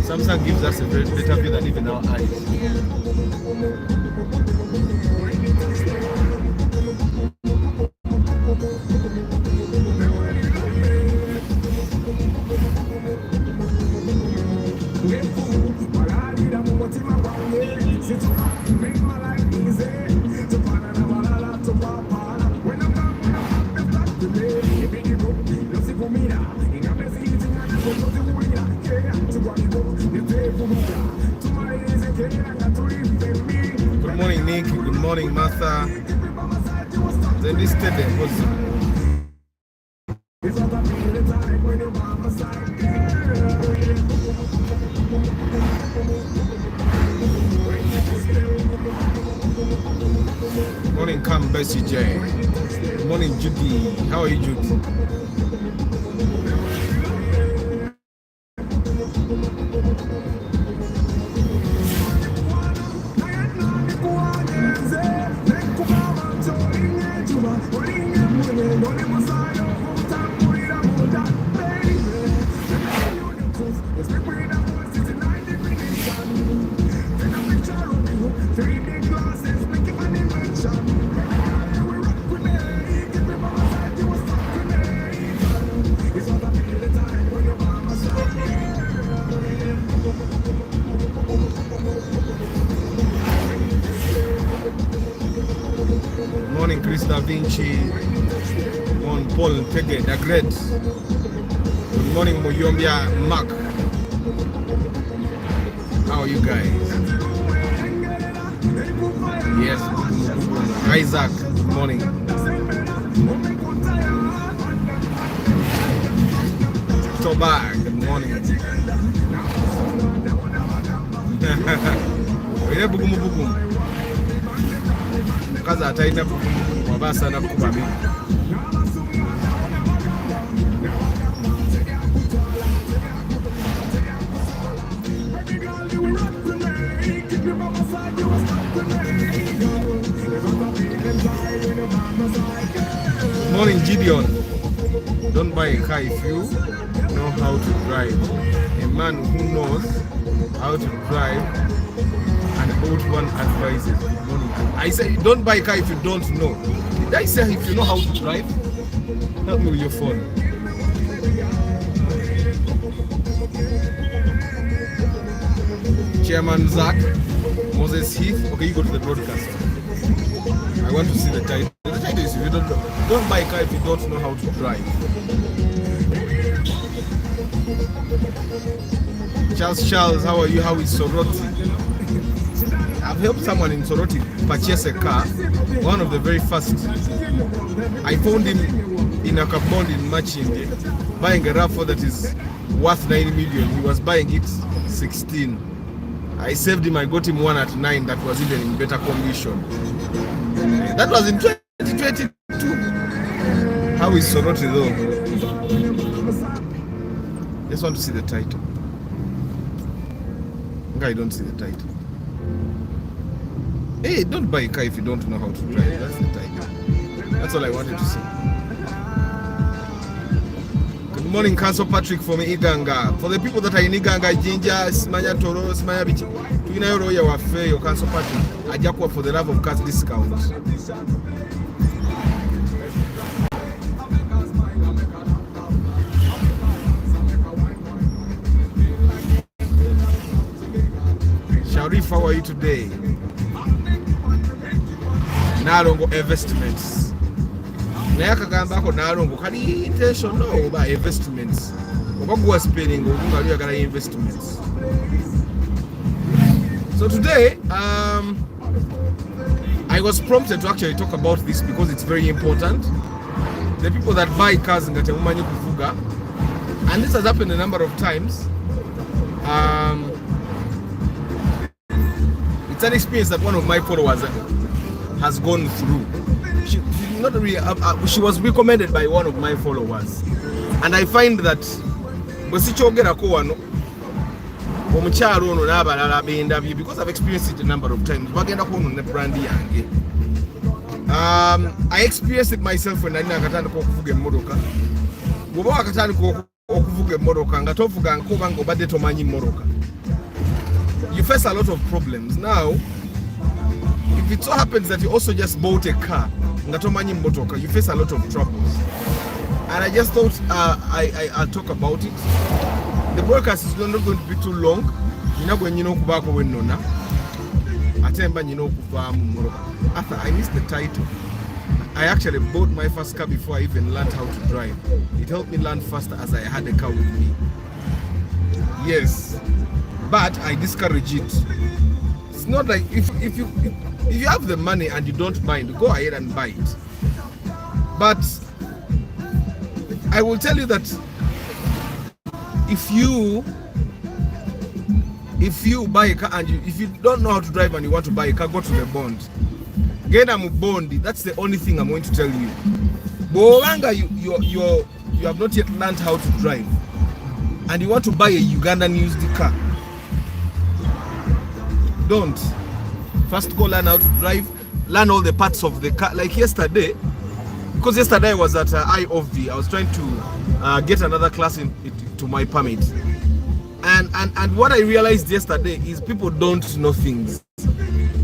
Samsung gives us a very better view than even our eyes. Good morning, Nick. Good morning, Martha. The listed morning, come Bessie J. Good morning, Judy. How are you, Judy? Morning, Chris Da Vinci. On Paul Pege, the great. Good morning, Moyombia Mark. How are you guys? Yes, Isaac. Good morning. Toba. Good morning. Kaza ataita wabasa na kubabi. Morning, Gideon. Don't buy a car if you know how to drive. A man who knows how to drive and old one advises. I say don't buy a car if you don't know. Did I say if you know how to drive? Help me with your phone. Chairman Zach, Moses Heath. Okay, you go to the broadcast. I want to see the title. The title is if you don't buy a car if you don't know how to drive. Charles, how are you? How is Soroti? I've helped someone in Soroti purchase a car. One of the very first. I found him in a Kabond in Machinde buying a RAV4 that is worth 9 million. He was buying it 16. I saved him. I got him one at 9 that was even in better condition. That was in 2022. How is Soroti though? Just want to see the title. I don't see the title. Hey, don't buy a car if you don't know how to drive. That's the title. That's all I wanted to say. Good morning, Council Patrick from Uganda. For the people that are in Uganda, Jinja, Smanya Toro, Smanya Bichi, you know your affair, your Council Patrick. I just work for the love of cars discount. Sharif, how are you today? Narongo investments. Nayaka gamba ko narongo kali intentional about investments. Okagwa spending okunga gonna investments. So today, I was prompted to actually talk about this because it's very important. The people that buy cars in Gatemumanyi Kufuga, and this has happened a number of times. It's an experience that one of my followers has gone through. She was recommended by one of my followers, and I find that because I've experienced it a number of times. I experienced it myself when I okuvuga emmoroka nga tovuga nkuba nga obadde tomanyi mmoroka. You face a lot of problems. Now, if it so happens that you also just bought a car, nga tomanyi mmotoka, you face a lot of troubles. And I just thought I'll talk about it. The broadcast is not going to be too long. After I missed the title. I actually bought my first car before I even learned how to drive. It helped me learn faster as I had a car with me. Yes, but I discourage it. It's not like if you have the money and you don't mind, go ahead and buy it. But I will tell you that if you buy a car and if you don't know how to drive and you want to buy a car, go to the bond. Get a bond. That's the only thing I'm going to tell you. Boanga, you have not yet learned how to drive, and you want to buy a Ugandan used car. Don't. First go learn how to drive. Learn all the parts of the car. Like yesterday, because yesterday I was at IOV. I was trying to get another class to my permit. And what I realized yesterday is people don't know things.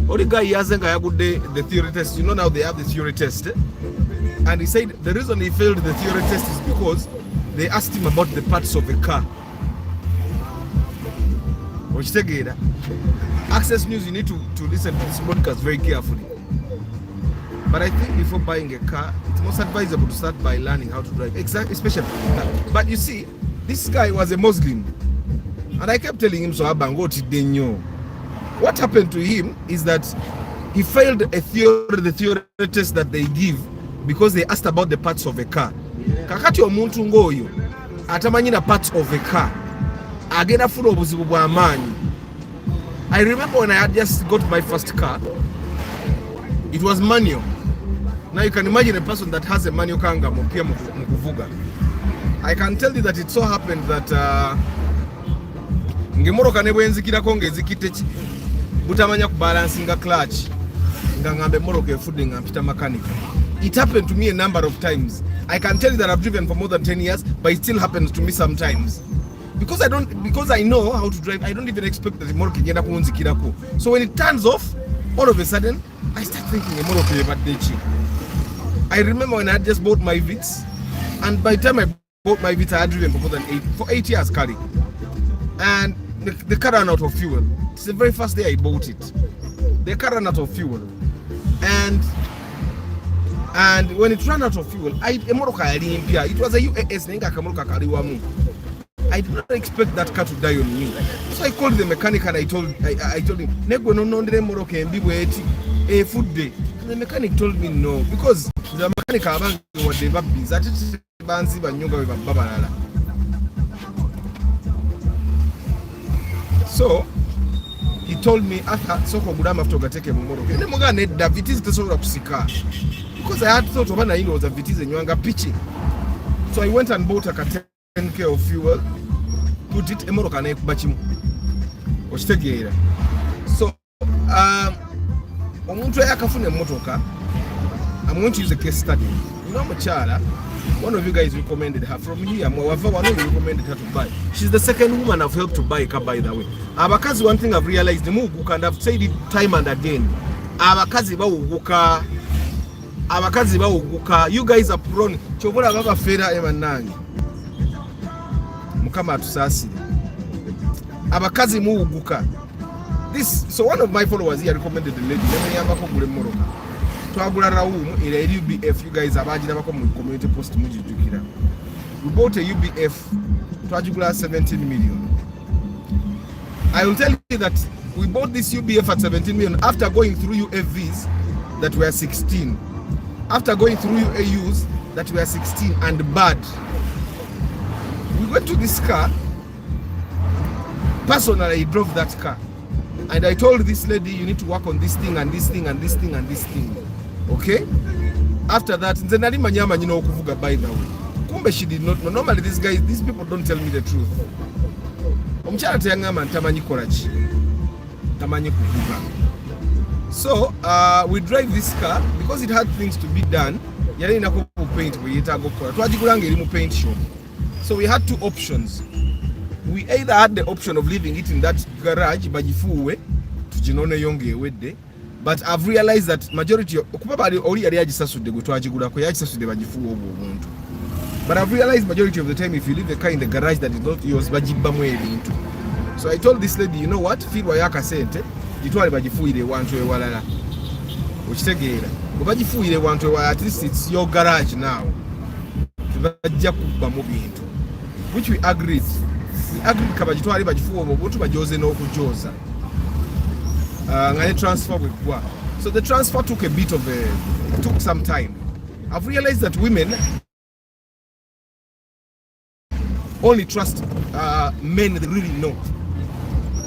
Only guy hasn't got a good day the theory test. You know now they have the theory test. And he said the reason he failed the theory test is because they asked him about the parts of the car. Which together. Access News, you need to listen to this podcast very carefully. But I think before buying a car, it's most advisable to start by learning how to drive. Exactly, especially. But you see, this guy was a Muslim. And I kept telling him, so what happened to him is that he failed the theory test that they give because they asked about the parts of a car. Kakati omuntu ngoyo atamanyira parts of a car. Agenda full obuzibu bwa maanyi. I remember when I had just got my first car, it was manual. Now you can imagine a person that has a manual car nga mupia mukuvuga. I can tell you that it so happened that ngemoroka ne bwenzikirako ngezikite butamanya kubalansinga clutch nga ngambe moroka efudde nga mpita mechanic. It happened to me a number of times. I can tell you that I've driven for more than 10 years, but it still happens to me sometimes. Because I know how to drive, I don't even expect that moroka igenda kunzikirako. So when it turns off, all of a sudden, I start thinking moroka ebadde. I remember when I had just bought my Vitz, and by the time I bought my Vitz, I had driven for more than 8 years, Kali. And the car ran out of fuel. It's the very first day I bought it. The car ran out of fuel. And when it ran out of fuel, it was a UAS. I did not expect that car to die on me. So I called the mechanic and I told him, food day. And the mechanic told me no, because the mechanic was the so he told me after gateke because I had thought of it was a Vitiz and Yuanga pitching. So I went and bought a 10k of fuel, put it emorokane bachim. So omuntu yakafuna motoka. I'm going to use a case study. You know Machala, one of you guys recommended her from here. One of you recommended her to buy. She's the second woman I've helped to buy a car, by the way. Abakazi, one thing I've realized, the move and I've said it time and again. Abakazi ba you guys are prone. Chobola baba fera emanangi. Mukama tusasi. Abakazi mu uguka. So one of my followers here recommended the lady. UBF, you guys have community post. We bought a UBF to 17 million. I will tell you that we bought this UBF at 17 million after going through UFVs that were 16. After going through UAUs that were 16 and bad. We went to this car. Personally, I drove that car. And I told this lady, you need to work on this thing and this thing and this thing and this thing. Okay? After that, by the way. Kumbe she did not know. Normally these people don't tell me the truth. So we drive this car because it had things to be done. Paint shop. So we had two options. We either had the option of leaving it in that garage bagifuwe tuginone yongewedde, but I've realized that majority okubaba oli yali agisasudde gwe twagigulako yagisasudde bagifuwe obwo obuntu. But I've realized majority of the time if you leave the car in the garage that is not yours bagibbamu ebintu. So I told this lady, you know what, fiirwa yakasente gitwale bagifuuyire ewantu ewalala. Okitegeera bwe bagifuuyire ewantu ewalala, at least it's your garage now. Tebajja kubbamu bintu, which we agreed. We agreed kabagitwale bagifuuwe obwo obuntu bajoze n'okujooza nga ne transfer bweggwa. So the transfer took a bit of took some time. I've realized that women only trust men they really know.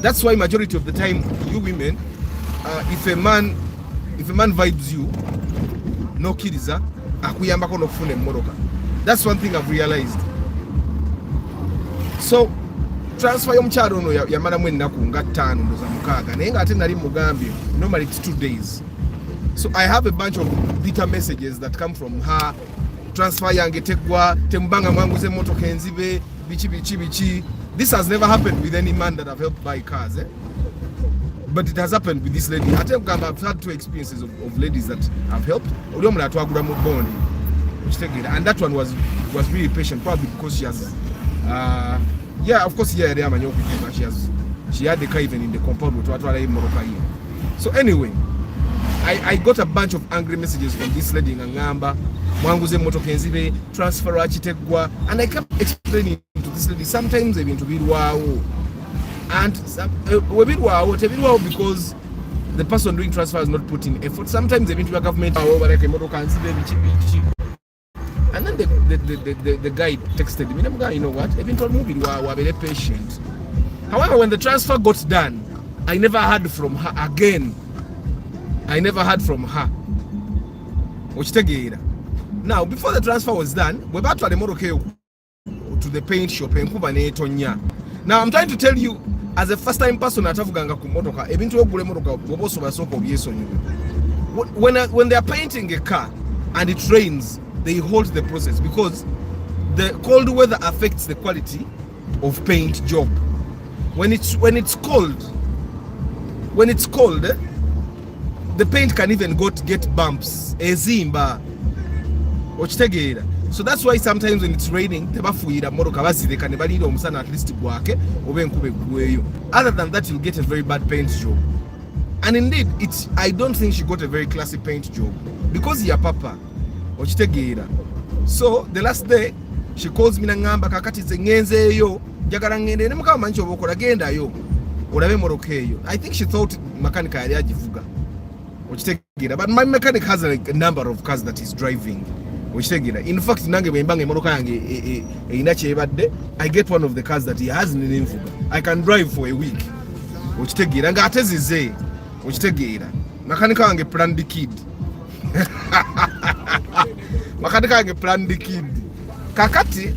That's why majority of the time you women, if a man vibes you, no kiriza akuyambako nokufuna emmotoka. That's one thing I've realized. So transfer y'omukyalo ono yamalamu ennaku nga 5 ndoza 6 naye nga ate nali mugambye normally it's 2 days. So I have a bunch of bitter messages that come from her. Transfer yange teggwa, temubanga mwanguze emmotoka enzibe, bichi. This has never happened with any man that I've helped buy cars, but it has happened with this lady. I've had 2 experiences of ladies that I've helped. And that one was really patient, probably because she has yeah, of course, yeah, she had the car even in the compound. So anyway, I got a bunch of angry messages from this lady in Ngamba, mwanguze motoka enzibe, transfer achitegwa, and I kept explaining to this lady sometimes they've been to birwawo, and tebirwawo because the person doing transfer is not putting effort. Sometimes they've been to a government and then the guy texted me, you know what, I've been told movie wow, very patient. However, when the transfer got done, I never heard from her again. I never heard from her. Now, before the transfer was done, we back to the motoka to the paint shop in Kuba ne Tonya. Now, I'm trying to tell you, as a first-time person at Afuganga Kumotoka, when they are painting a car and it rains, they hold the process because the cold weather affects the quality of paint job. When it's cold, the paint can even get bumps. So that's why sometimes when it's raining, other than that, you'll get a very bad paint job. And indeed, I don't think she got a very classy paint job because ya papa. So the last day, she calls me nangamba kakati zengenze yo jagala ngende ne mukama manchi obokola genda yo olabe moroka eyo. I think she thought mechanic yali agivuga. But my mechanic has a number of cars that he's driving. In fact, nange bwembanga emmotoka yange eina kyebadde, I get one of the cars that he has nenvuga. I can drive for a week. Okitegeera nga ate zize. Okitegeera. Mechanic wange planned kid. Mechanic wange planned kid. Kakati,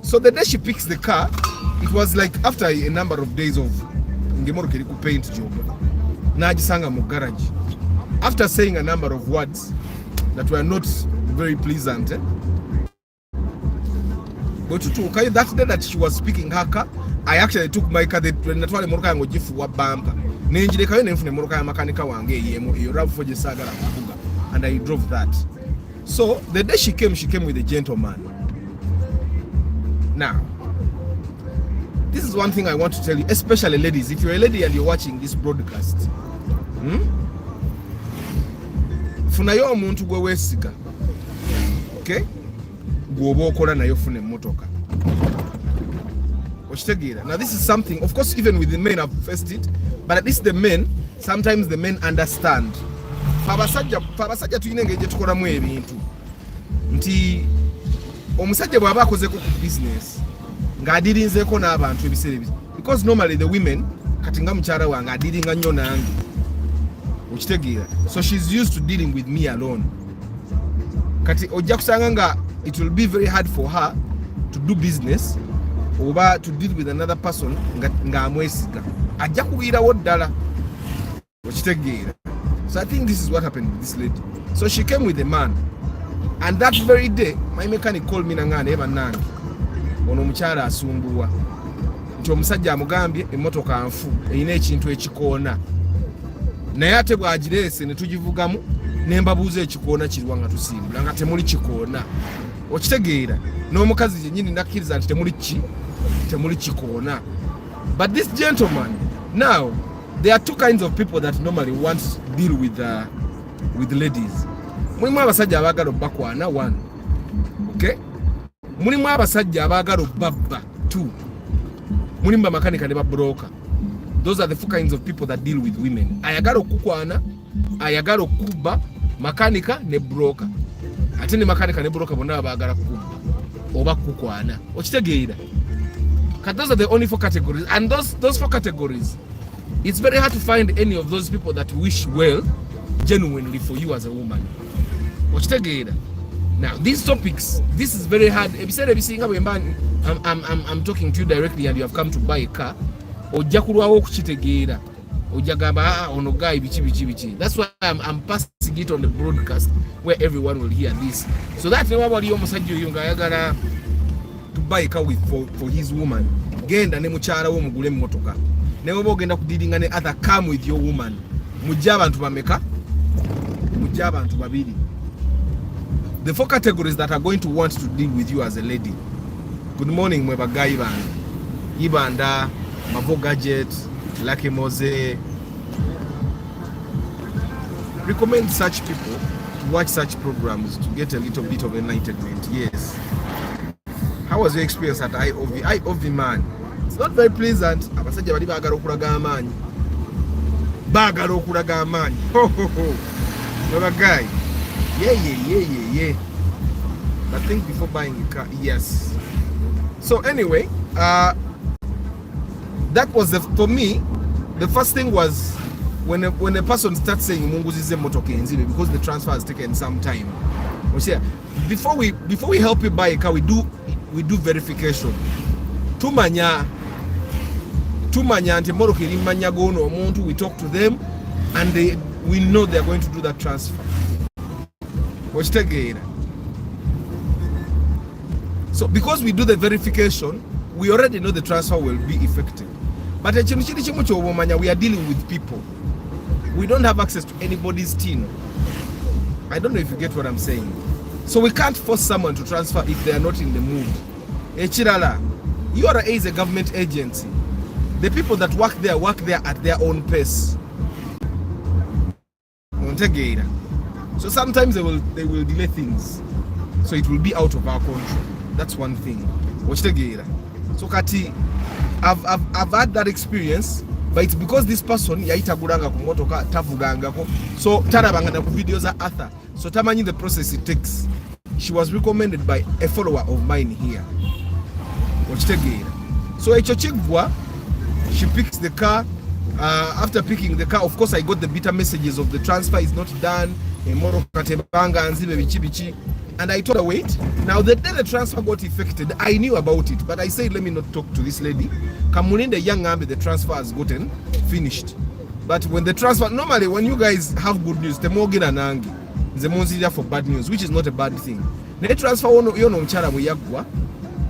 so the day she picks the car, it was like after a number of days of ngemoroka eri ku paint job. Nagisanga mu garage. After saying a number of words that were not very pleasant, but that day that she was speaking her car, I actually took my car natwale moroka yango gifuwa bumper nenjirekayo nenfune moroka ya makanika wange iyo RAV4 jesagala kuvuga, and I drove that. So the day she came with a gentleman. Now, this is one thing I want to tell you, especially ladies. If you're a lady and you're watching this broadcast, funayo omuntu gwe wesiga, okay, gwoba okola nayo fune motoka. Now this is something, of course, even with the men I've faced it, but at least the men, sometimes the men understand. Fabasajja tuyina engeri tukolamu ebintu nti omusajja bw'aba akozeko ku business ng'adirinzeeko n'abantu ebiseera ebi, because normally the women kati nga mukyala wange adiringa nnyo nange, okitegeera, so she's used to dealing with me alone. Kati ojja kusanga nga it will be very hard for her to do business oba to deal with another person nga amwesiga, ajja kuwirawo ddala, okitegeera. So I think this is what happened with this lady. So she came with a man, and that very day my mechanic called me nangane eba nange ono omukyala asumbuwa nti omusajja amugambye emmotoka nfu erina ekintu ekikoona naye ate bwagireese ne tugivugamu ne mbabuuza ekikoona kiriwa nga tusimbula nga temuli kikoona okitegeera n'omukazi yennyini nakkiriza nti temuli kikoona. But this gentleman, now there are two kinds of people that normally want to deal with ladies. Mulimu abasajja abaagala obbakwana, one, okay? Mulimu abasajja abaagala obbabba, two. Mulimu bamakanika ne babroka. Those are the four kinds of people that deal with women. Ayagala okukwana, ayagala okubba, makanika ne broka. Ate ne makanika ne broka bonna abaagala kubba oba kukwana. Okitegeera? Those are the only four categories, and those four categories, it's very hard to find any of those people that wish well genuinely for you as a woman. Now these topics, this is very hard. I'm talking to you directly and you have come to buy a car. That's why I'm passing it on the broadcast where everyone will hear this, so that to buy a car for his woman. Genda ne mukyala wo mugule mmotoka. Ne bwo ogenda kudiringa ne other, come with your woman. Mujja abantu bameka? Mujja abantu babiri. The four categories that are going to want to deal with you as a lady. Good morning, mwe bagayi bana. Ibanda, Mavo Gadget, Lucky Mose. Recommend such people to watch such programs to get a little bit of enlightenment. Yes. How was your experience at IOV? IOV, man, it's not very pleasant. Abasajja bali baagala okulaga amaanyi. Baagala okulaga amaanyi. Ho ho ho. No guy. Yeah. But think before buying a car. Yes. So anyway, that was for me. The first thing was when a person starts saying munguzize motoka enzime, because the transfer has taken some time. Before we help you buy a car, we do verification. Tumanya nti motoka eri manya gono omuntu, we talk to them and we know they are going to do that transfer. So because we do the verification, we already know the transfer will be effective. But we are dealing with people. We don't have access to anybody's tin. I don't know if you get what I'm saying. So we can't force someone to transfer if they are not in the mood. Echirala, URA is a government agency. The people that work there at their own pace. So sometimes they will delay things. So it will be out of our control. That's one thing. So Kati, I've had that experience, but it's because this person yaitaguranga ku motoka tavugangako. So tarabanga ku videos za Arthur. So tamanyi the process it takes. She was recommended by a follower of mine here. So Echochigwa, she picks the car. After picking the car, of course, I got the bitter messages of the transfer is not done. And I told her, wait. Now the day the transfer got effected, I knew about it, but I said, let me not talk to this lady. Kamunin, the young army, the transfer has gotten finished. But when the transfer, normally when you guys have good news, the more nangi, the more for bad news, which is not a bad thing. The transfer,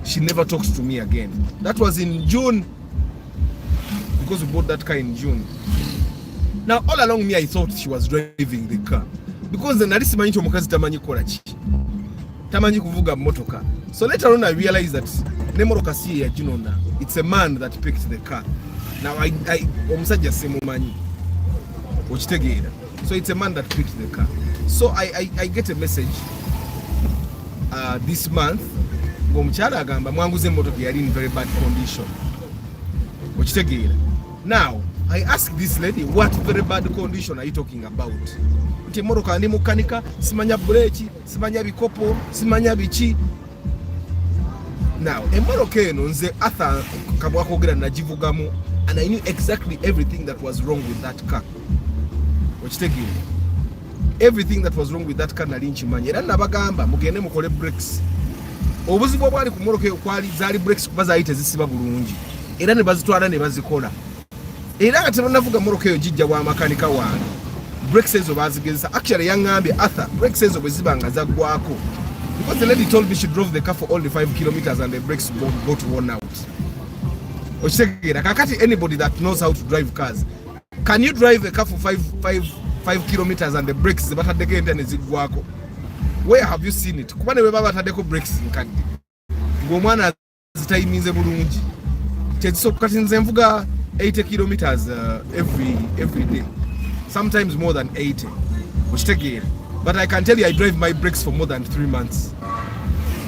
she never talks to me again. That was in June, because we bought that car in June. Now all along me, I thought she was driving the car, because the narisimanyi omukazi tamanyi korachi, tamanyi kuvuga motoka. So later on I realized that nemotoka si ya jinona. It's a man that picked the car. Now I omusajja semumanyi. Okitegeera. So it's a man that picked the car. So I get a message this month. Omukyala agamba mwanguze motoka yali in very bad condition. Okitegeera. Now I ask this lady, what very bad condition are you talking about? Nti motoka ndi mukanika, simanya breki, simanya bikopo, simanya bichi. Now emotoka eno nze Arthur kabwakogera nagivugamu, and I knew exactly everything that was wrong with that car. Okitegeera. Everything that was wrong with that car nali nkimanyi. Era nabagamba mugende mukole brakes. Obuzibu bwali ku motoka kwali zali brakes kuba zayite zisiba bulungi. Era ne bazitwala ne bazikola. Era nga tebannavuga motoka eyo jijja bwa makanika wange. Brakes ezo bazigezesa. Actually yangambye Arthur, brakes ezo bwe zibanga zaggwako Because the lady told me she drove the car for only 5 kilometers and the brakes got worn out. Anybody that knows how to drive cars, can you drive a car for 5 kilometers and the brakes where have you seen it? Brakes so 80 kilometers every day, sometimes more than 80. But I can tell you I drive my brakes for more than 3 months.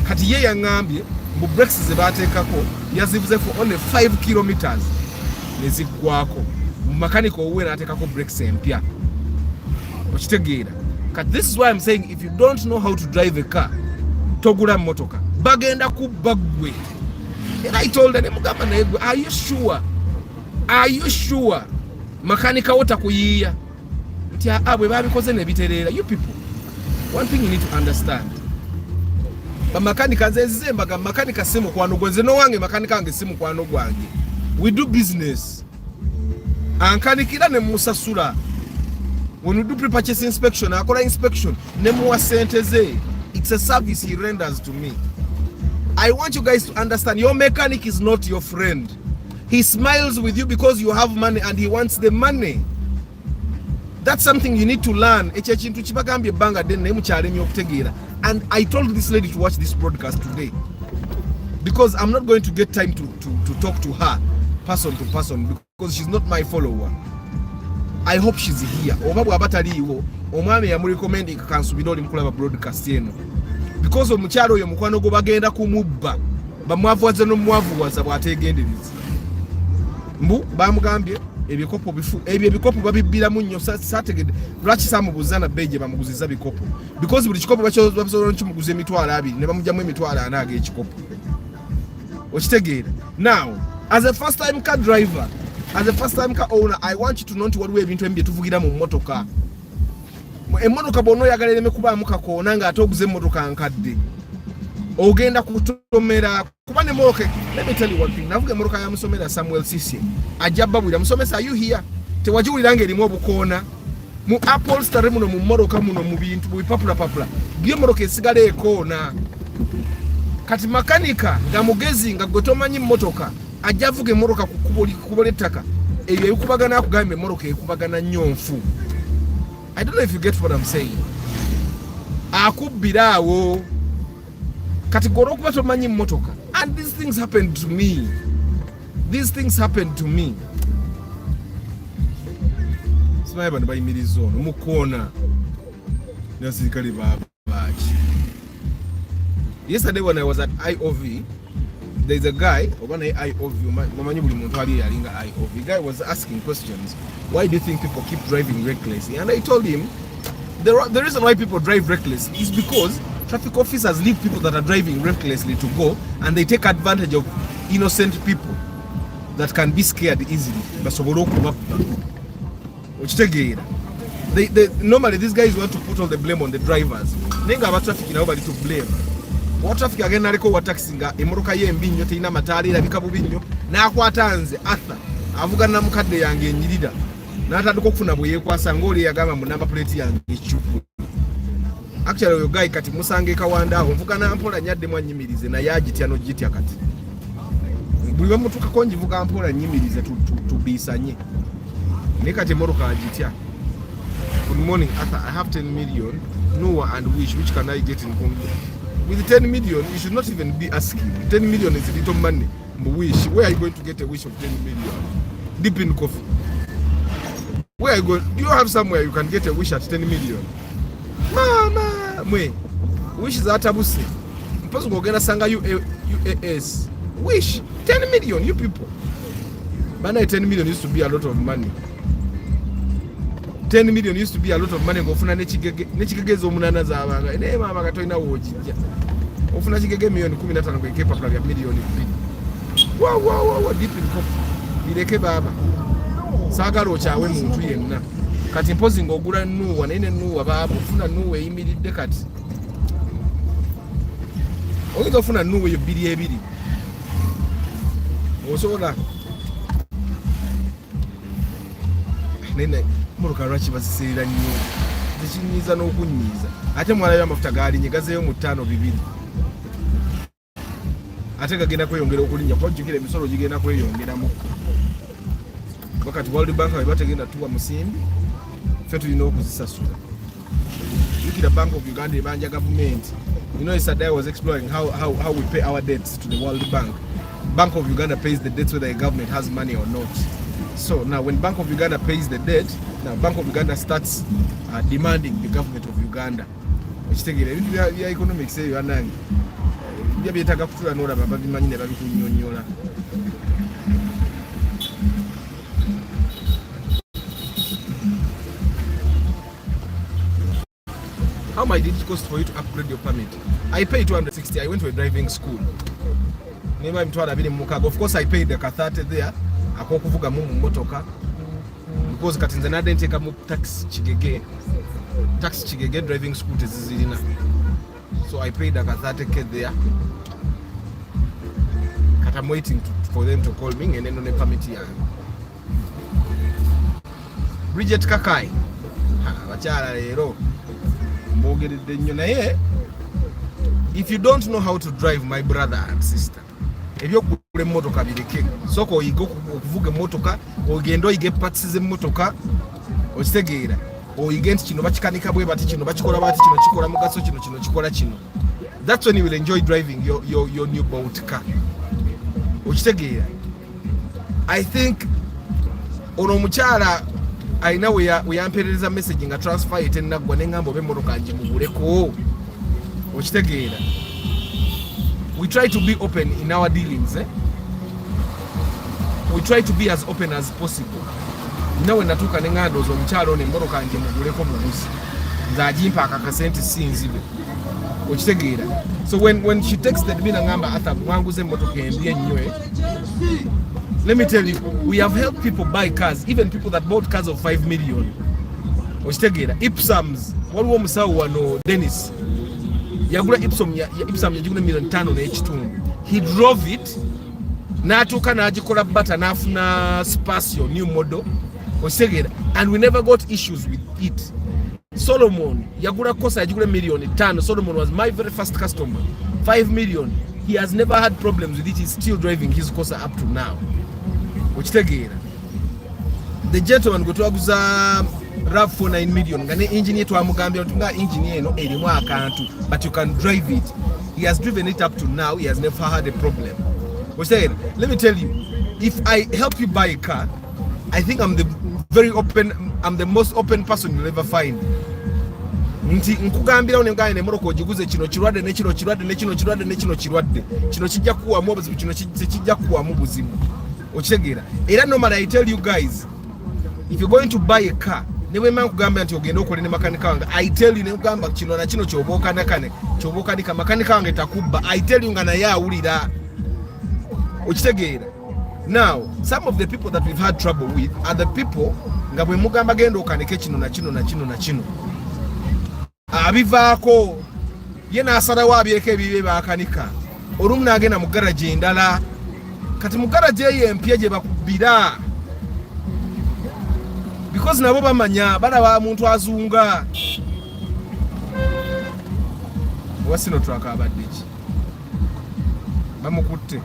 Kati ye yangambye mu brakes zebateekako yazivuze for only 5 kilometers nezigwako mechanical we nateekako brakes empya. Okitegeera. Kati this is why I'm saying if you don't know how to drive a car, togula motoka bagenda kubagwe. And I told them, are you sure? Are you sure? Makanika wota kuyiya. Ntia abwe babikoze ne biterera. You people, one thing you need to understand. Ba makanika zezemba ga makanika simu kwano gwenze no wange makanika ange simu kwano gwange. We do business. Ankanikira ne musasula. When we do pre-purchase inspection, akola inspection, ne muwa sente ze. It's a service he renders to me. I want you guys to understand, your mechanic is not your friend. He smiles with you because you have money and he wants the money. That's something you need to learn. And I told this lady to watch this broadcast today because I'm not going to get time to talk to her person to person because she's not my follower. I hope she's here. Because omukyalo oyo mukwano go bagenda kumubba bamwavuwaze n'omwavuwaza bwategendereza mbu bamugambye ebikopo bifu ebikopo babibbiramu nnyo sategede lwaki samubuzana beje bamuguziza bikopo because buli kikopo basobola nkimuguza emitwalo 2 ne bamujjamu emitwalo 4 ag'ekikopo okitegeera. Now as a first time car driver, as a first time car owner, I want you to know nti waliwo ebintu ebi byetuvugira mu mmotoka. Emotoka bono yagala ereme kubaamu kakoona nga ate oguze emmotoka nkadde ogenda kutomera kuba ne moke. Let me tell you one thing, navuga emmotoka ya musomera Samuel Sisi ajabba bwira musomesa, are you here? Tewajiwulira ng'erimu obukoona mu Apple Store muno mu mmotoka muno mu bintu bipapula byo emmotoka esigala ekoona. Kati makanika nga mugezi nga gwe tomanyi emmotoka ajja avuga emmotoka kukubola ettaka eyo ekubagana akugamba emmotoka ekubagana nnyonfu. I don't know if you get what I'm saying. Akubbiraawo kati goro kuba tomanyi mmotoka. And these things happened to me. These things happened to me. Simanyi bano bayimiriza ono mukoona n'abasirikale baaki. Yesterday when I was at IOV, there's a guy, IOV, mamanyi buli muntu ali yalinga IOV. The guy was asking questions. Why do you think people keep driving recklessly? And I told him, the reason why people drive reckless is because traffic officers leave people that are driving recklessly to go, and they take advantage of innocent people that can be scared easily. Normally these guys want to put all the blame on the drivers. Nenga ba traffic nobody to blame. What traffic again naliko wa taxi nga emoroka ye mbinyo teina matali labika bubinyo na akwatanze atha avuga na mukadde yange enyirida n'atandika okufuna bwe yekwasa ng'oli yagamba mu number plate yange ekyuku. Actually oyo guy kati musange kawanda awo nvuga na mpola nyadde mwanyimirize na yagitya no gitya kati buli bamutuka konji vuga mpola nyimirize tubisanye ne kati moroka agitya. Good morning Arthur, I have 10 million Noah and Wish, which can I get in Congo? With 10 million you should not even be asking. 10 million is a little money. Wish, where are you going to get a wish of 10 million? Deep in coffee. Where are you going? Do you have somewhere you can get a wish at 10 million? Mama, mwe. Wish is atabuse. Mpozo ngogenda sanga UAS. Wish 10 million, you people. Bana 10 million used to be a lot of money. 10 million used to be a lot of money. Ngofuna nechigege zomunana zabanga. Ne mama katoina wojija. Ofuna chigege milioni 15 kweke papula ya milioni 2. Wow, deep in coffee. Bileke baba. Sagalo chawe muntu yenna. Kati mpozi ngogula nuwa nene nuwa baba ofuna nuwe imiridde kati. Oyinza ofuna nuwe yo bili ebiri. Osobola. Nene muluka lwaki basiserera nnyo. tekinyiiza n'okunyiiza ate mwalayo amafuta galinye gazeeyo mu 5-2 ate gagenda kweyongera okulinnya kuba jjukira emisolo gigenda kweyongeramu wakati World Bank bwe bategenda tuwa musimbi ffe tulina okuzisasula. Jjukira Bank of Uganda ebanja government. You know, yesterday I was exploring how we pay our debts to the World Bank. Bank of Uganda pays the debts whether the government has money or not. So now when Bank of Uganda pays the debt, now Bank of Uganda starts demanding the government of Uganda. Okitegere ebintu bya economics eyo yanange byetaga kutula n'olaba babimanyi ne babikunyonyola. How much did it cost for you to upgrade your permit? I paid 260. I went to a driving school. Never mtwala bili mukago. Of course I paid the 30 there. Akokuvuga mu motoka. Because katinze na didn't take a tax chigege. Tax chigege driving school tezizilina. So I paid the 30k there. Kat I'm waiting for them to call me and then on a permit here. Bridget Kakai. Wachala lero. If you don't know how to drive, my brother and sister, if you go motoka bireke soko oyiga okuvuga motoka ogenda oyige parts ze motoka okitegeera oyige nti kino bakikanika bwe bati kino bakikola bati kino kikola mugaso kino kikola kino. That's when you will enjoy driving your new boat car. Okitegeera. I think ono mukyala aina we yampereza message nga transfer it nagwa nengamba obe motoka nje muguleko. Okitegeera. We try to be open in our dealings, We try to be as open as possible. Nawe natuka nengando zo mchalo ne motoka nje muguleko mugusi. Nzajimpa akakasenti sinzibe. Okitegeera. So when she texted me nangamba ata mwanguze motoka endie nywe. Let me tell you, we have helped people buy cars, even people that bought cars of 5 million. Okitegeera. Ipsams, waliwo omusawo wano Dennis. Yagula Ipsam yagula $5 n'ekitundu. He drove it. N'atuuka n'agikola bata n'afuna Spacio new model. Okitegeera. And we never got issues with it. Solomon yagula kosa yagula $1,500,000. Solomon was my very first customer. 5 million. He has never had problems with it. He's still driving his kosa up to now. Okitegeera. The gentleman gotwaguza RAV for 9 million. Ngane engineer twamugambira nga engineer eno erimu akantu, but you can drive it. He has driven it up to now. He has never had a problem. Okitegeera. Let me tell you, if I help you buy a car, I think I'm the most open person you'll ever find. Nti nkugambira onengaye ne moroko ogiguze kino kirwadde ne kino kirwadde ne kino kirwadde ne kino kirwadde kino kijja kuwamu obuzibu kino kijja kuwamu buzibu. Okitegeera. Era normally I tell you guys, if you're going to buy a car, newe man kugamba nti ogenda okole ne makanika wange, I tell you ne kugamba kino na kino kyobokanika makanika wange takubba, I tell you nga naye awulira. Okitegeera. Now, some of the people that we've had trouble with are the people nga bwe mugamba genda okanike kino na kino na kino na kino. Abivaako ye n'asalawo abyeko ebibe bakanika. Olumu n'agenda mu garage endala. Kati mu garage eyo empya gye bakubira. Because nabo bamanya balaba muntu azunga. Wasino twaka abadde ki? Bamukutte.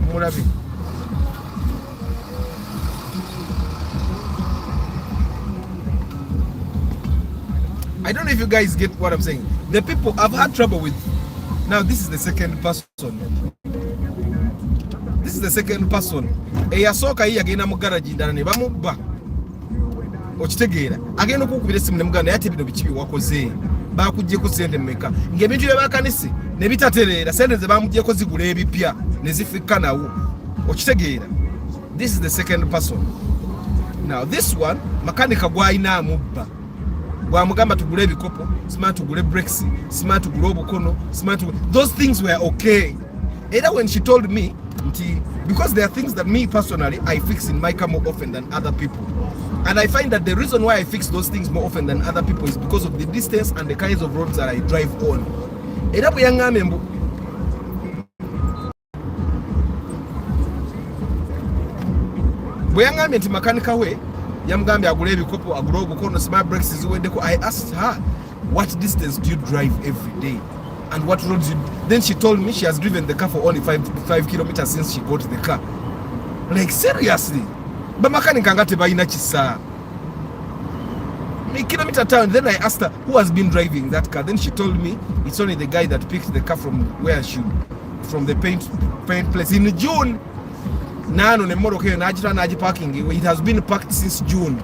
Mulabi. I don't know if you guys get what I'm saying. The people I've had trouble with. Now this is the second person. This is the second person. Eyasoka yi agenda mu garage ndana ne bamubba. Okitegeera. Agenda okukubira essimu ne muganda yate bino bikibi wakoze. Bakujje ku sente mmeka. Ng'ebintu bye bakanise ne bitatereera sente ze bamujjeko zigula ebipya ne zifika nawo. Okitegeera. This is the second person. Now this one makanika gwayina amubba. Gwamugamba tugule ebikopo, smart tugule brakes, smart tugule obukono, smart those things were okay. Either when she told me, because there are things that me personally I fix in my car more often than other people. And I find that the reason why I fix those things more often than other people is because of the distance and the kinds of roads that I drive on. Era bwe yangambe mbu bwe yangambe nti makanika we yamugambye agule ebikopo agule obukono smart brakes ziweddeko. I asked her, what distance do you drive every day and what roads you... Then she told me she has driven the car for only 5 kilometers since she got the car. Like, seriously? Bamakanika nga tebalina kisa. Kilometer town. Then I asked her who has been driving that car. Then she told me it's only the guy that picked the car from the paint place in June. Nano ne moroke naji parking. It has been parked since June.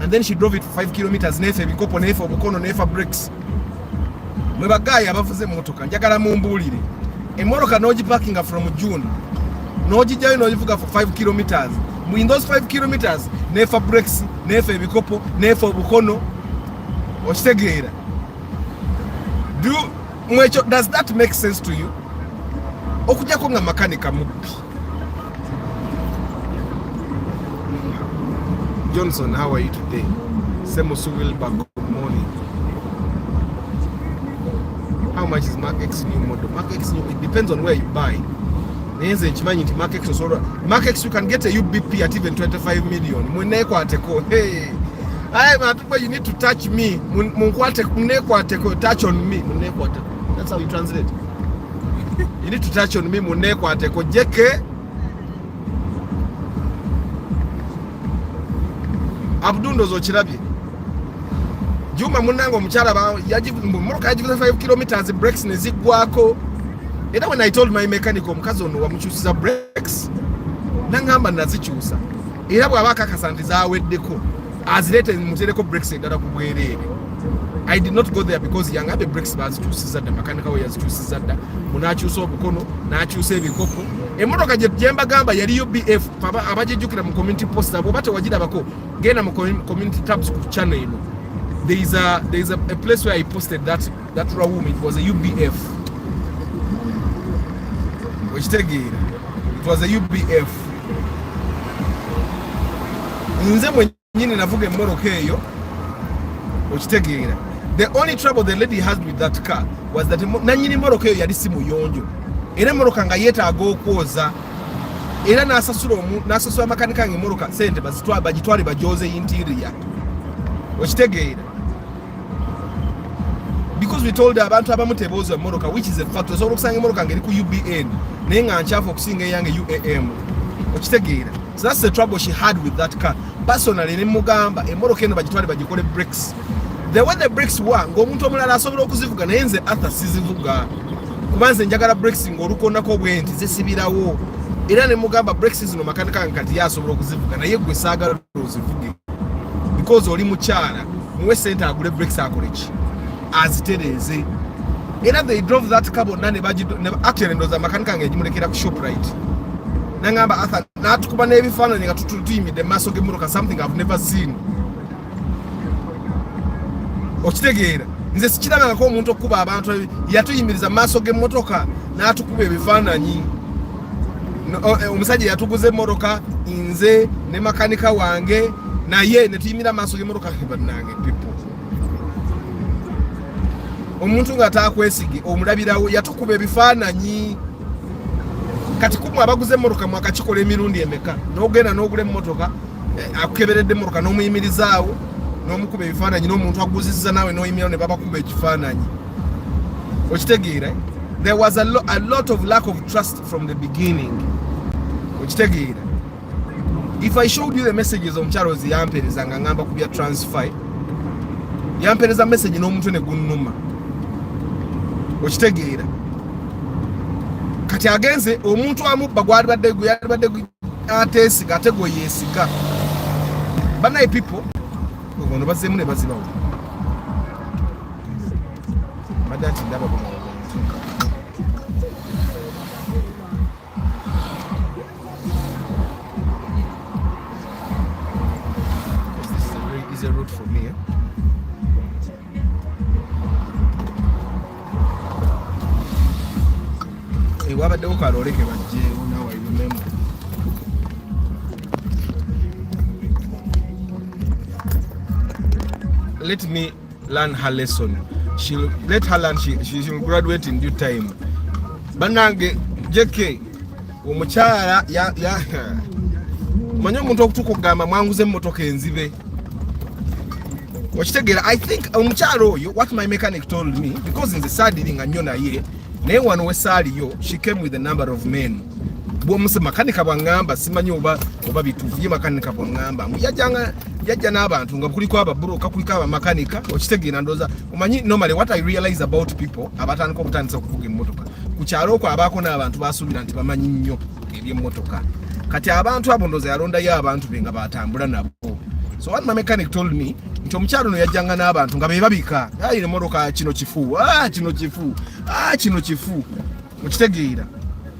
And then she drove it for 5 kilometers. Nefe bikopo nefe bukono nefe brakes. Mweba guy abafuze motoka njagala mumbulire. Emoroka noji parking from June. Noji jayo nojivuga for 5 kilometers. In those 5 kilometers, nefa brakes, nefa ebikopo, nefa obukono, okitegeera. Does that make sense to you? Okujjako nga makanika mubbi. Johnson, how are you today? Semusu Wilbur, good morning. How much is Mark X new model? Mark X new, it depends on where you buy. Mark X, you can get a UBP at even 25 million. Hey, you need to touch me. Touch on me. That's how you translate. You need to touch on me. JK Abdundo Zochirabi. Juma Munango Mcharaba, Yajibuka 5 kilometers, brakes Neziguako. Era when I told my mechanic omukazono wamuchusiza brakes nangamba nazichusa era bwabaka kasandiza aweddeko azilete mutereko brakes endala kubwerere. I did not go there because yangabe brakes bazichusiza dda mechanic we yazichusiza dda munachusa obukono nachusa ebikopo emotoka jemba gamba yali UBF papa abajijukira mu community post abo bate wajida bako gena mu community tabs ku channel eno. There is a place where I posted that room. It was a UBF. It was a UBF. Nze mwenyini navuga mmoroka eyo okitegeera. The only trouble the lady had with that car was that nanyini mmoroka eyo yali si muyonjo. Era mmoroka nga yeetaaga okwoza. Era n'asasula makanika ng'emmoroka sente bagitwale bajoze interior. Okitegeera. Because we told abantu abamu tebooza emmoroka, which is a fact. Osobola okusanga emmoroka ng'eri ku UBN naye nga nkyafu okusinga eyange UAM. Okitegeera. So that's the trouble she had with that car. Personally ne mugamba emmoroka eno bagitwale bagikole brakes. The way the brakes were, ng'omuntu omulala asobola okuzivuga naye nze Arthur sizivuga. Kuba nze njagala brakes ng'olukonako bwenti zisibirawo. Era ne mugamba brakes zino makanika nkati yasobola okuzivuga naye gwe saagala ozivuge. Because oli mukyala muwe sente agule brakes akole ki? Azitereze. Era they drove that car nane actually ndoza makanika ngejimulekera ku Shoprite. Nangamba Arthur natukuba n'ebifaananyi nga tutuyimidde maaso g'emmotoka, something I've never seen. Okitegeera. Nze sikirabangako omuntu okuba abantu yatuyimiriza maaso g'emmotoka n'atukuba ebifaananyi. Omusajja yatuguze emmotoka nze ne makanika wange naye ne tuyimira maaso g'emmotoka bannange people. Omuntu nga taakwesige omulabirawo yatukuba ebifaananyi. Kati kumwe abaguze emmotoka mwakakikola emirundi emeka n'ogenda n'ogula emmotoka akukeberedde emmotoka n'omuyimirizaawo n'omukuba ebifaananyi n'omuntu aguzizza naawe n'oyimirawo ne babakuba ekifaananyi. Okitegeera. There was a lot of lack of trust from the beginning. Okitegeera. If I showed you the messages omukyalo zi yampereza nga ngamba kubya transfer, yampereza message n'omuntu ne gunnuma. Okitegeera. Kati agenze omuntu amubba gwalibadde ateesiga ate gwe yeesiga. Banaye people ono bazzeemu ne bazibawo. Badde ati ndaba bwe is a route for me. Wabadde okaloleke bajjeewo now I remember. Let me learn her lesson. Let her learn. She'll graduate in due time. Banange JK omukyala Omanyi omuntu okutuuka okugamba mwanguze emmotoka enzibe. Okitegera, I think omukyalo oyo, what my mechanic told me, because nze saadiringa nnyo naye, naye wano we saaliyo, she came with a number of men. Bw'omuse makanika bw'angamba simanyi oba bituufu ye makanika bw'angamba yajja n'abantu nga kuliko ababuroka kuliko abamakanika okitegeera ndooza omanyi normally what I realize about people abatandika okutandisa okuvuga emmotoka ku kyalo okwo abaako n'abantu basuubira nti bamanyi nnyo ebyemmotoka kati abantu abo ndooza yalondayo abantu be nga batambula nabo. So what my mechanic told me nti omukyalo no yajjanga n'abantu nga beebabika emmotoka kino kifu kino kifu okitegeera.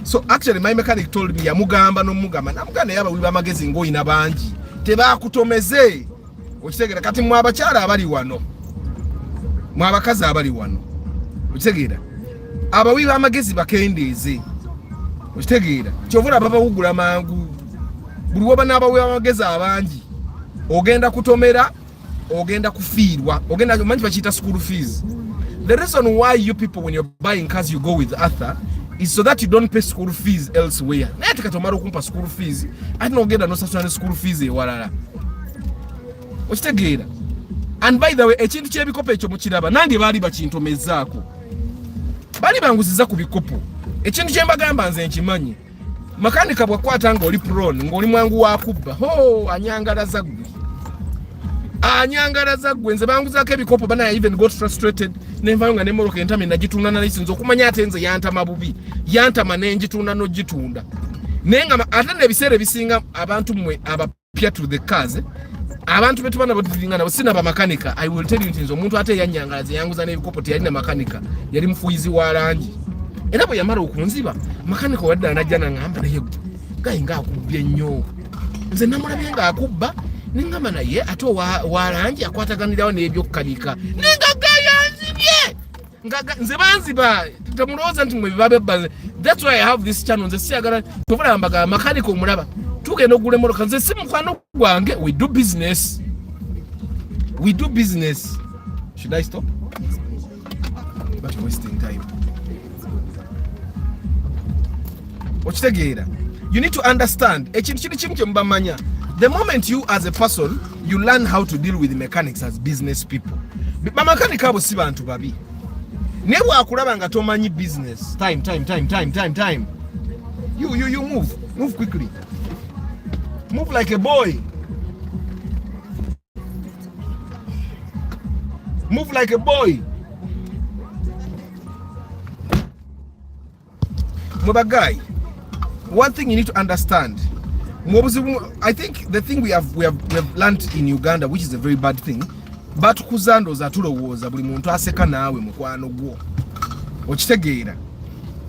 So actually my mechanic told me yamugamba n'omugamba namuganda yaba buli bamagezi ng'oyina bangi tebakutomeze okitegeera kati mwe abakyala abali wano mwe abakazi abali wano okitegeera abawi b'amagezi bakendeeze okitegeera kyovula babawugula mangu buli woba n'abawi b'amagezi abangi ogenda kutomera ogenda kufiirwa ogenda manyi bakiyita school fees. The reason why you people when you're buying cars you go with Arthur is so that you don't pay school fees elsewhere. Naye tekatomara okumpa school fees ate n'ogenda n'osasula school fees ewalala okitegeera. And by the way ekintu ky'ebikopo ekyo mukiraba nange baali bakintomezaako baali banguziza ku bikopo. Ekintu kye mbagamba nze nkimanyi makanika bwakwata ng'oli prone ng'oli mwangu wakubba anyangalaza ggwe nze banguzaako ebikopo bana even got frustrated nenvayo nga n'emmoloka entame nagitunda na license okumanya ate nze yantama bubi yantama nenjitunda n'ogitunda naye nga ate n'ebiseera ebisinga abantu mmwe abapya to the cars abantu betuba nabo tulinga nabo sina bamakanika. I will tell you nti nze omuntu ate yanyangalaza yanguza n'ebikopo teyalina makanika yali mufuyizi wa langi era bwe yamala okunziba makanika wadde anajja n'angamba naye gayi ng'akubbye nnyo nze namulabye ng'akubba nengamba naye ate walangi akwataganirawo n'ebyokukanika nenga yanzibye nze banziba temulowooza nti mwe bibabebba. That's why I have this channel. Nze siyagala tovula mbaga makanika omulaba tugenda okugula emmotoka nze si mukwano gwange. We do business. Should I stop? But wasting time. Okitegeera, you need to understand ekintu kiri kimu kye mubamanya. The moment you as a person you learn how to deal with mechanics as business people. Bamakanika abo si bantu babi. Ne bwakulaba nga tomanyi business. Time. You move quickly. Move like a boy. Move like a boy. Mubagai, one thing you need to understand. I think the thing we have learned in Uganda, which is a very bad thing, but kuzando za tulowooza buli muntu aseka naawe mukwano gwo okitegeera.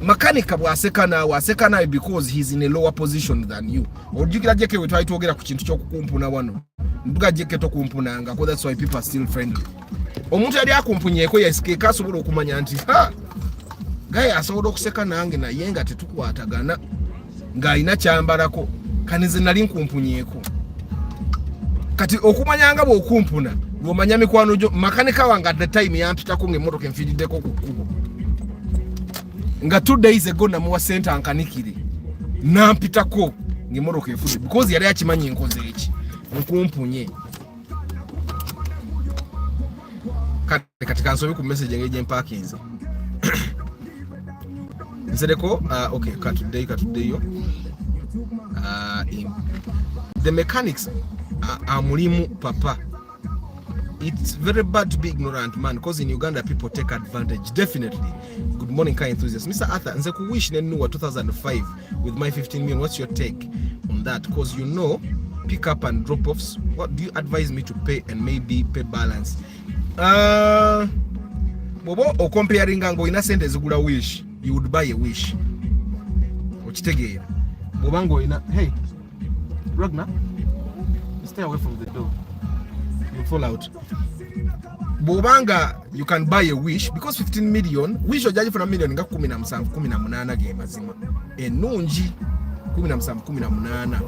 Makanika bw'aseka naawe because he's in a lower position than you. Ojjukira jeke we twali twogera ku kintu ky'okukumpuna wano nduga jeke tokumpunanga, because that's why people are still friendly. Omuntu yali akumpunyeeko yasikeeka asobola okumanya nti gaye asobola okuseka nange naye nga tetukwatagana ng'alina kyambalako kanize nali nkumpunyeeko. Kati okumanyanga bw'okumpuna lw'omanya mikwano gyo. Makanika wange at the time yampitako ng'emmotoka enfiiriddeko ku kkubo nga 2 days ago namuwa sente ankanikire nampitako ng'emmotoka efudde because yali akimanyi nkoze eki nkumpunye. Kati kansobe ku message ng'egye mpakinze nzereko okay katuddeyo the mechanics are mulimu papa. It's very bad to be ignorant, man, because in Uganda people take advantage. Definitely. Good morning, car enthusiast. Mr. Arthur, nze kuwish nenuwa 2005 with my 15 million. What's your take on that? Because you know, pick up and drop offs. What do you advise me to pay and maybe pay balance? Bobo o comparing ngo ina sente zigula wish, you would buy a wish. Okitegeera. Bobango ina, hey, Ragnar, stay away from the door. You fall out. Bobanga, you can buy a wish because 15 million, wish ojaji for a million nga 17 ge mazima. Enungi 17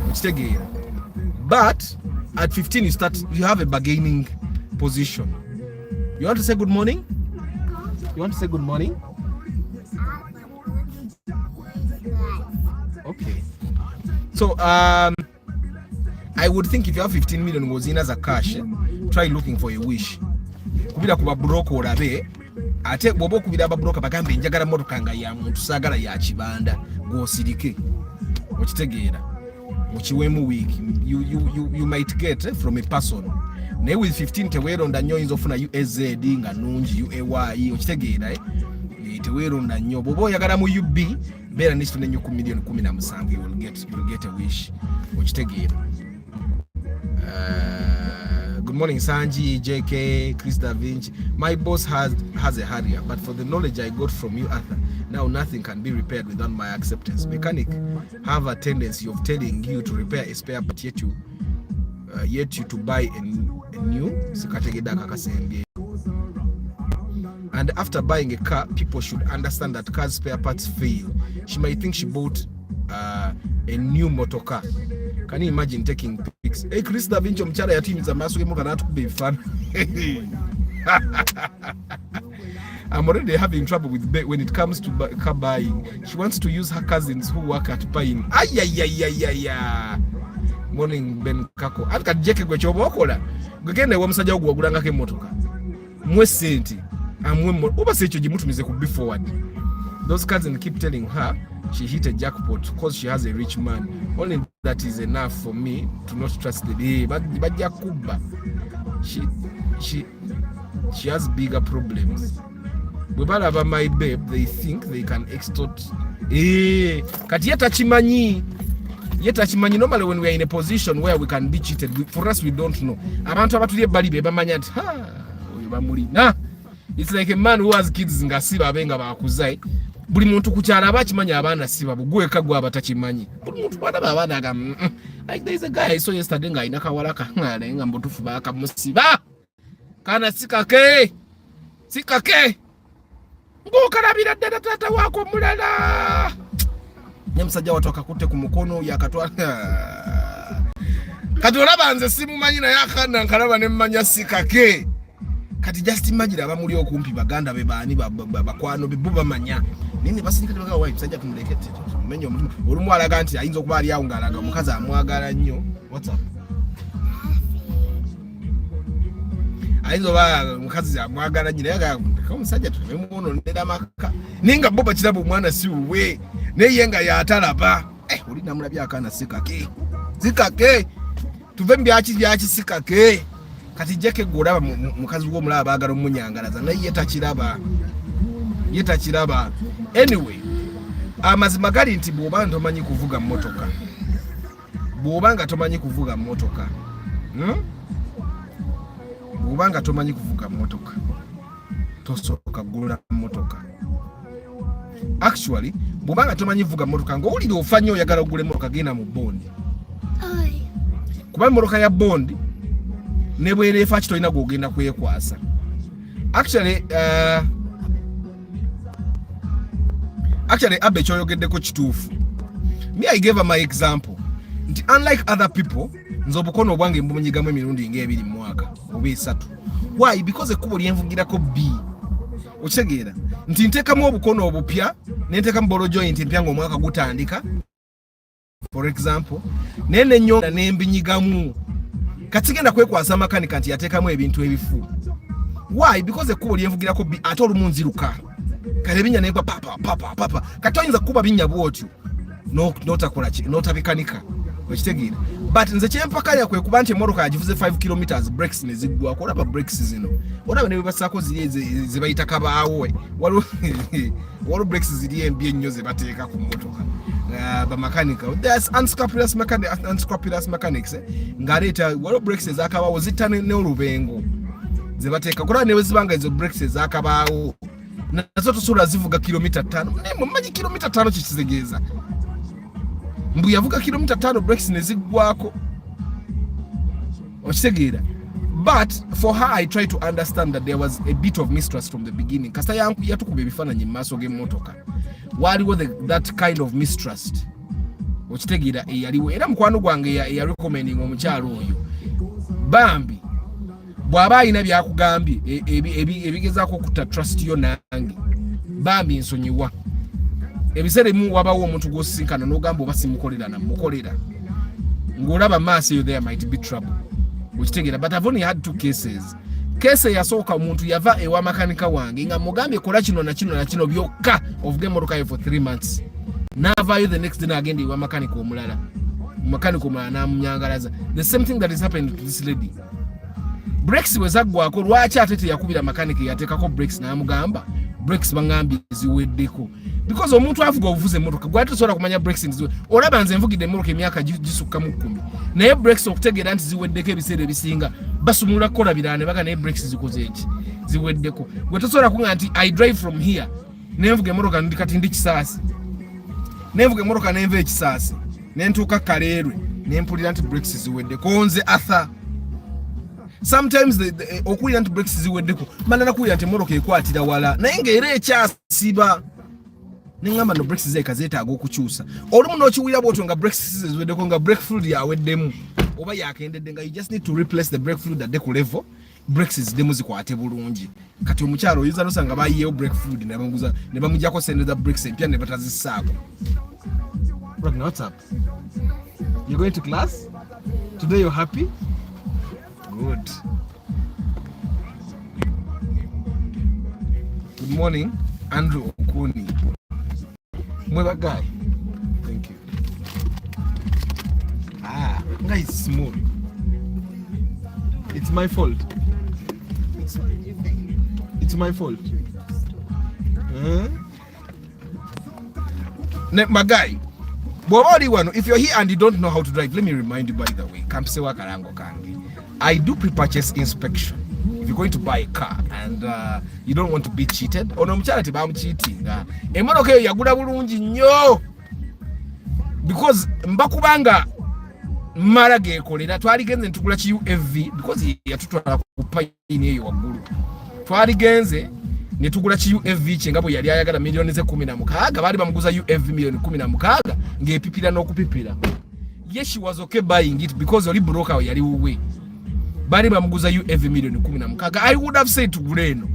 okitegeera. But at 15 you have a bargaining position. You want to say good morning? Okay. So I would think if you have 15 million ngozina za cash, try looking for a wish. Kubira kuba broker olabe ate bobo kubira ba broker bagambe njagala motoka nga ya muntu sagala ya kibanda go sirike okitegeera mukiwemu week you might get from a person ne with 15 teweronda nnyo inzo funa USZ nga nungi UAY okitegeera teweronda nnyo bobo oyagala mu UB beera nisto nenyo ku million 17 you'll get a wish okitegeera. Good morning, Sanji, JK, Chris Da Vinci. My boss has a Harrier, but for the knowledge I got from you, Arthur, now nothing can be repaired without my acceptance. Mechanic have a tendency of telling you to repair a spare part, yet you to buy a new. And after buying a car, people should understand that cars spare parts fail. She might think she bought a new motor car. Can you imagine taking pics? Hey, Chris Da Vinci, mchara ya team za maso mo kana tukube fan. I'm already having trouble with when it comes to car buying. She wants to use her cousins who work at buying. Ay. Morning Ben Kako. Atka jeke gwe chobokola. Gwegende wo musajja ogwagulanga ke motoka. Mwe senti. Amwe oba secho jimutumize ku be forward. Those cousins keep telling her she hit a jackpot because she has a rich man. Only that is enough for me to not trust the day. But Jakuba, she has bigger problems. About my babe, they think they can extort. Kati yeta chimanyi. Normally when we are in a position where we can be cheated, for us we don't know. Abantu abatulie bali beba manyati. Oyo bamuli. It's like a man who has kids ngasiba abenga bakuzai. Buli muntu kukyala abakimanya abaana siba bugwe kagwa abatakimanyi buli muntu bana abaana aga like there is a guy I saw yesterday nga ina kawala kangale nga mbutufu baka musiba kana sikake ngo karabira dada tata wako mulala nyamsajja watu akakute ku mukono yakatwa katola banze simu manyina yakana nkalaba ne mmanya sikake kati just imagine abamuli okumpi baganda bebani bakwano bibuba manya nini basi nikataka wife sajja tumulekete menyo olumu alaga nti ayinza okuba ali awungalaga mukazi amwagala nnyo. What's up? Ayinza ba mukazi amwagala nnyo yaga ko musajja tumemuno ndera maka ninga boba kirabo mwana si uwe neyenga yatalaba oli namulabya akana sikake tuve mbyachi sikake kati jeke goraba mukazi wo mulaba agala omunyangalaza naye yetakiraba anyway amazima gali nti bw'oba tomanyi kuvuga motoka bw'obanga tomanyi kuvuga motoka bw'obanga tomanyi kuvuga motoka tosoka gula motoka actually bw'obanga tomanyi kuvuga motoka ng'owulire ofanye oyagala ogule motoka genda mu bondi kuba motoka ya bondi ne bwerefa kitolina gwogenda kwekwasa. Actually abe kyoyogeddeko kituufu. Me I gave her my example. Unlike other people, nze obukono obwange mbunyigamu emirundi ng'ebiri mu mwaka oba esatu. Why? Because ekkubo lyenvugirako B. Okitegeera nti nteekamu obukono obupya nenteekamu bolo joint empya ng'omwaka gutandika. For example, nene nnyonga nembinyigamu katigenda kwekwasa makanika nti yateekamu ebintu ebifu. Why? Because ekkubo lyenvugirako B ate olumunziruka. Kale binya negwa papa katoyinza kuba binya bwotyo notakola notabikanika okitegeera but nze kyempakanya kwe kuba nti emotoka yagivuze 5 kilometers brakes ne ziggwako olaba brakes zino olaba ne bibasako ziri zibayita kabaawo waliwo brakes ziri embi ennyo ze bateeka ku motoka ba mechanical there's unscrupulous mechanics ngaleeta waliwo brakes ezakabaawo zitta n'olubengo ze bateeka kulaba ne zibanga ezo brakes ezakabaawo nazo tusula zivuga kilomita 5 mmanyi kilomita 5 kikizegeza mbu yavuga kilomita 5 brakes ne ziggwako okitegeera but for her I try to understand that there was a bit of mistrust from the beginning kasa yatukuba ebifaananyi mu maaso g'emmotoka waliwo that kind of mistrust okitegeera eyaliwo era mukwano gwange eyarecommending omukyalo oyo bambi bw'aba alina byakugambye ebigezaako okutta trust yo nange bambi nsonyiwa ebiseera ebimu wabawo omuntu gw'osisinkana n'ogamba oba simukolera namukolera ngolaba maso there might be trouble which take it. But I've only had 2 cases. Case yasooka omuntu yava ewa makanika wange nga mugambye kola kino na kino na kino byokka of game motoka for 3 months. Navayo the next day agenda ewa makanika omulala. Makanika omulala namunyangalaza. The same thing that is happening to this lady. Brakes wezaggwako lwaki ate yakubira makanika yateekako brakes namugamba brakes bangambye ziweddeko. Because omuntu avuga ovuze motoka gwali tosobola kumanya brakes ziwe. Olaba nze nvugidde motoka emyaka gisukka mu 10. Naye brakes okutegeera nti ziweddeko ebiseera ebisinga basumulula kola birane baga naye brakes zikoze eki ziweddeko. Gwe tosobola kunga nti I drive from here nenvuga motoka ndi kati ndi Kisaasi. Nenvuga motoka nenva ekisaasi. Nentuuka Kaleerwe nempulira nti brakes ziweddeko nze Arthur. Sometimes okuwulira nti brakes ziweddeko manana kuwulira nti motoka ekwatira wala naye ng'era ekyasiba. Ningamba no brakes zeka zeetaaga okukyusa. Olumu n'okiwulira bw'otyo nga brakes ziweddeko nga brake fluid yaweddemu oba yakendedde nga you just need to replace the brake fluid adde ku level brakes ziddemu zikwate bulungi. Kati omukyalo oyinza nosanga bayiyeewo brake fluid ne bamuggyako sente za brakes empya ne batazissaako. What's up? You're going to class? Today you're happy? Good. Good morning, Andrew Okuni. Mweba guy. Thank you. Guy is small. It's my fault. It's my fault. My guy. If you're here and you don't know how to drive, let me remind you by the way. I do pre-purchase inspection. If you're going to buy a car and you don't want to be cheated, or no charity, I'm cheating. Okay, yaguda bulungi nnyo. Because mbakubanga marage kolera twaligenze ntugula ki UFV because yatutwala ku payini eyo waggulu. Twaligenze ne tugula ki UFV kyengabo yali ayagala milioni ze 16 bali bamuguza UFV milioni 16 ng'epipira n'okupipira. Yes, she was okay buying it because oli broker yali uwe. Bali bamuguza UFV milioni 16. I would have said tugule eno.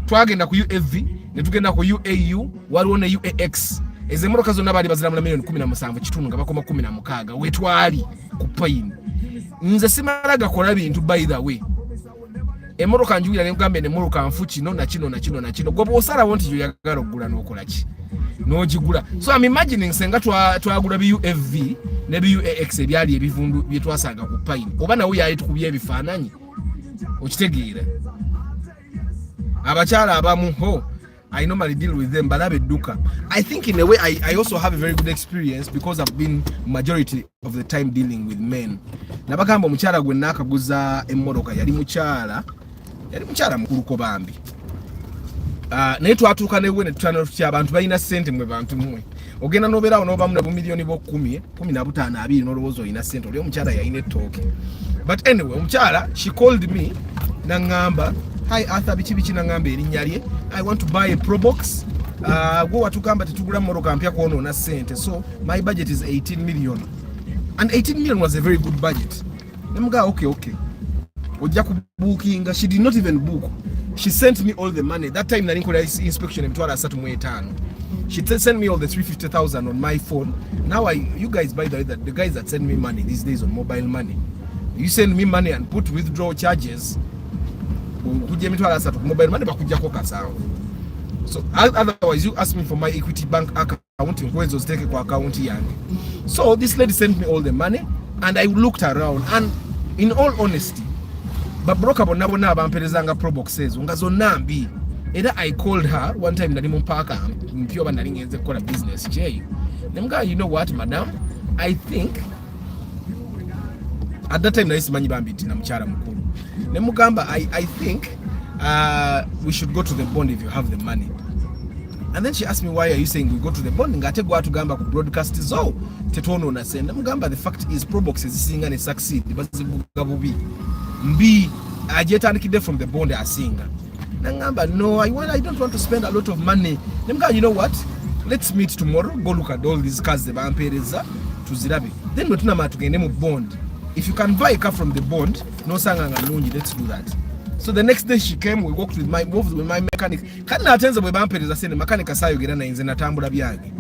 Twagenda ku UFV ne tugenda ku UAU waliwo ne UAX. Ezemoroka zonna bali baziramu milioni 17 kitundu nga bakoma 16 wetwali ku payini. Nze simalaga kola bintu by the way. Emoroka njugira ne ngambe ne moroka nfu kino na kino na kino na kino. Gwe osala wonti yo yagala okugula n'okola ki. N'ogigula. So I'm imagining senga twagula bi UFV ne bi UAX ebyali ebivundu bye twasanga ku payini. Oba nawe yali tukubye ebifaananyi. Okitegeera. Abakyala abamu ho I normally deal with them, but I think in a way I also have a very good experience because I've been majority of the time dealing with men. Nabagamba omukyala gwe nakaguza emmoroka yali mukyala mukuluko bambi. Naye twatuuka newe ne tutana tutya abantu balina ssente mwe bantu mmwe. Ogenda n'obeerawo n'obamu ne bumiliyoni bo 10, 15, 20 n'olowooza olina ssente oli omukyala yalina ettooke. But anyway, omukyala she called me nangamba, hi Arthur bichi nangamba erinnya lye, I want to buy a Probox. Gwe watugamba tetugula mmoroka mpya kwonoona ssente, so my budget is 18 million. And 18 million was a very good budget. Nemuga okay. Ojja kubookinga. She did not even book. She sent me all the money. That time nali nkola inspection emitwalo 35. She sent me all the 350,000 on my phone. Now you guys, by the way, the guys that send me money these days on mobile money, you send me money and put withdrawal charges. Kujja emitwalo 30 ku mobile money bakujjako kasanvu. So otherwise you ask me for my Equity Bank account nkwezo ziteke kwa account yange. So this lady sent me all the money and I looked around and in all honesty but broker bonna abamperezanga Proboxes nga zonna mbi. Era I called her one time nali mu park mpyo nali ngenze kukola business je. Nemuga, you know what madam, I think at that time nali simanyi bambiti na mchara mukulu. Nemugamba, I think we should go to the bond if you have the money. And then she asked me, why are you saying we go to the bond? Ngate gwa tugamba ku broadcast zo tetono na senda. Mugamba, the fact is Probox is singa ne succeed bazibuga bubi mbi ajetandikide from the bond asinga. Nangamba, no, I don't want to spend a lot of money. Nemugamba, you know what, let's meet tomorrow, go look at all these cars the bampereza tuzirabe, then wetunama tugende mu bond. If you can buy a car from the bond, no sanganga nungi, let's do that. So the next day she came, we moved with my mechanic. Kana atenza bwe bampereza sene mechanic asayogera na inze natambula byange.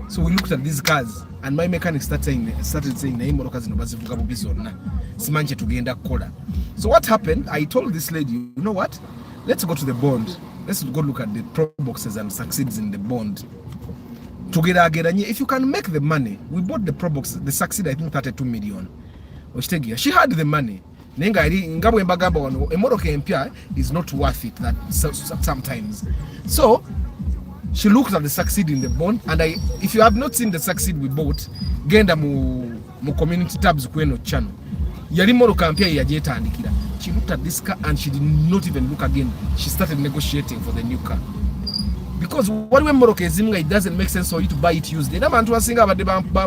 So we looked at these cars, and my mechanic started saying, "Naim motoka zino bazivuga bubi zonna. Simanje tugenda kukola." So what happened? I told this lady, "You know what? Let's go to the bond. Let's go look at the pro boxes and succeeds in the bond. Together, if you can make the money, we bought the pro box, the succeed, I think 32 million. She had the money. Is not worth it that sometimes. So she looked at the succeed in the bond, and if you have not seen the succeed we bought, genda mu community tabs kweno channel. Yali moroka mpya yajetandikira. She looked at this car and she did not even look again. She started negotiating for the new car. Because what when moroka ezimunga, it doesn't make sense for you to buy it used. Ena bantu basinga abadde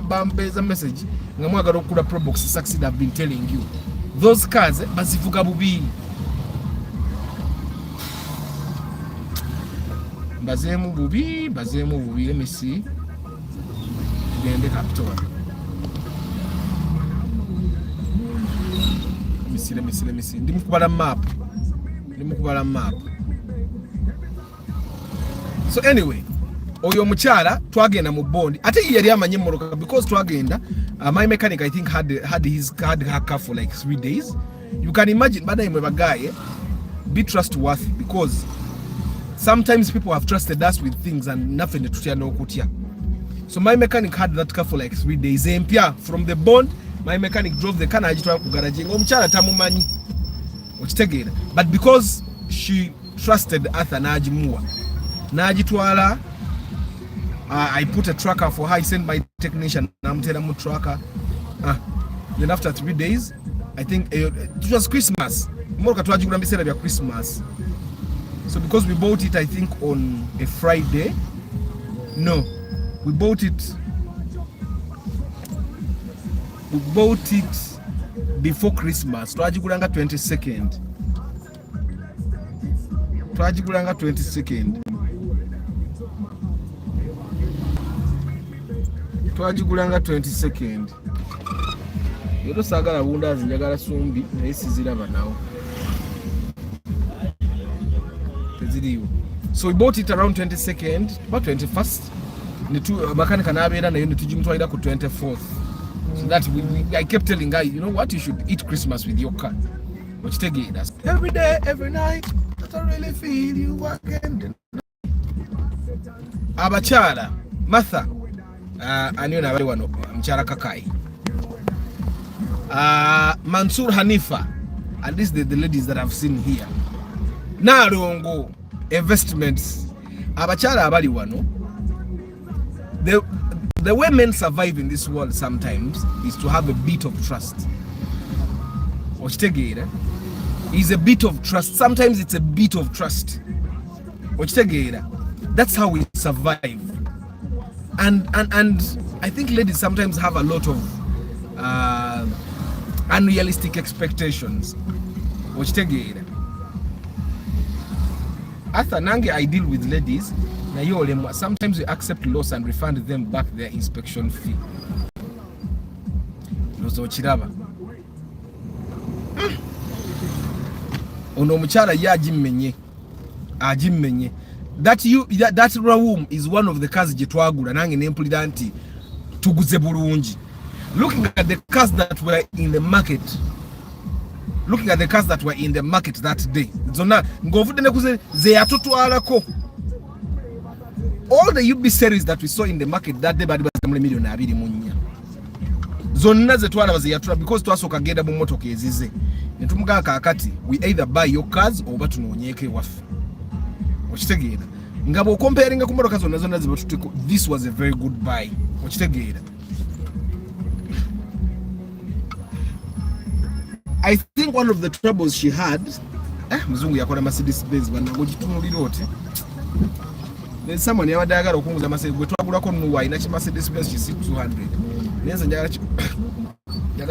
bambeza message nga mwagala okula pro box succeed. I've been telling you. Those cars bazivuga bubi. Bazemu bubi. Let me see. Gende capital. Let me see. Ndimukubala map. So anyway, oyo mukyala twagenda mu bond. Ate yali amanye moroka because twagenda. My mechanic, I think, had her car for like 3 days. You can imagine, but I'm a guy, be trustworthy, because sometimes people have trusted us with things and nothing to tell no kutia. So my mechanic had that car for like 3 days. From the bond, my mechanic drove the car to garage. But because she trusted Arthur Najitwala, I put a tracker for her. I sent my technician. Tracker. Then after 3 days, I think it was Christmas. Christmas. So because we bought it, I think on a Friday. No, we bought it before Christmas. Twajigulanga 22nd. Twajigulanga 22nd. Twajigulanga 22nd. Yoto sagala bunda zinjagala sumbi naye siziraba nawo. Teziriwo. So we bought it around 22nd, about 21st. Makanika nabeera nayo netujimutwalira ku 24th. So that I kept telling guys, you know what, you should eat Christmas with your car. But you take it as every day, every night. I don't really feel you again. Abachala, Martha. Aniyo na wale wano mchara kakai. Mansur Hanifa, and these are the ladies that I've seen here. Narongo investments. Abachala abali wano. The way men survive in this world sometimes is to have a bit of trust. Is a bit of trust. Sometimes it's a bit of trust. That's how we survive. And I think ladies sometimes have a lot of unrealistic expectations. After Nange, I deal with ladies. Sometimes we accept loss and refund them back their inspection fee. Ono mukyala ye agimmenye. That room is one of the cars gye twagula nange nempulira nti tuguze bulungi. Looking at the cars that were in the market. That day. Zonna ngovudde nekuze ze yatutwalako. All the UB series that we saw in the market that day bali bazamule million 24. Zonna ze twala baziyatula because twasoka genda mu motoka ezize. Netumuga kakati, we either buy your cars or batunoonyeke wafu. Okitegeera. Ngabo comparing ku motoka zonna zibatutiko, this was a very good buy. Okitegeera. I think one of the troubles she had, mzungu yakola Mercedes Benz banango gitunulira oti. There's someone yawadde ayagala okunguza Mercedes gwe twagulako nuwa ina ki Mercedes Benz ki 200. Nenza njagala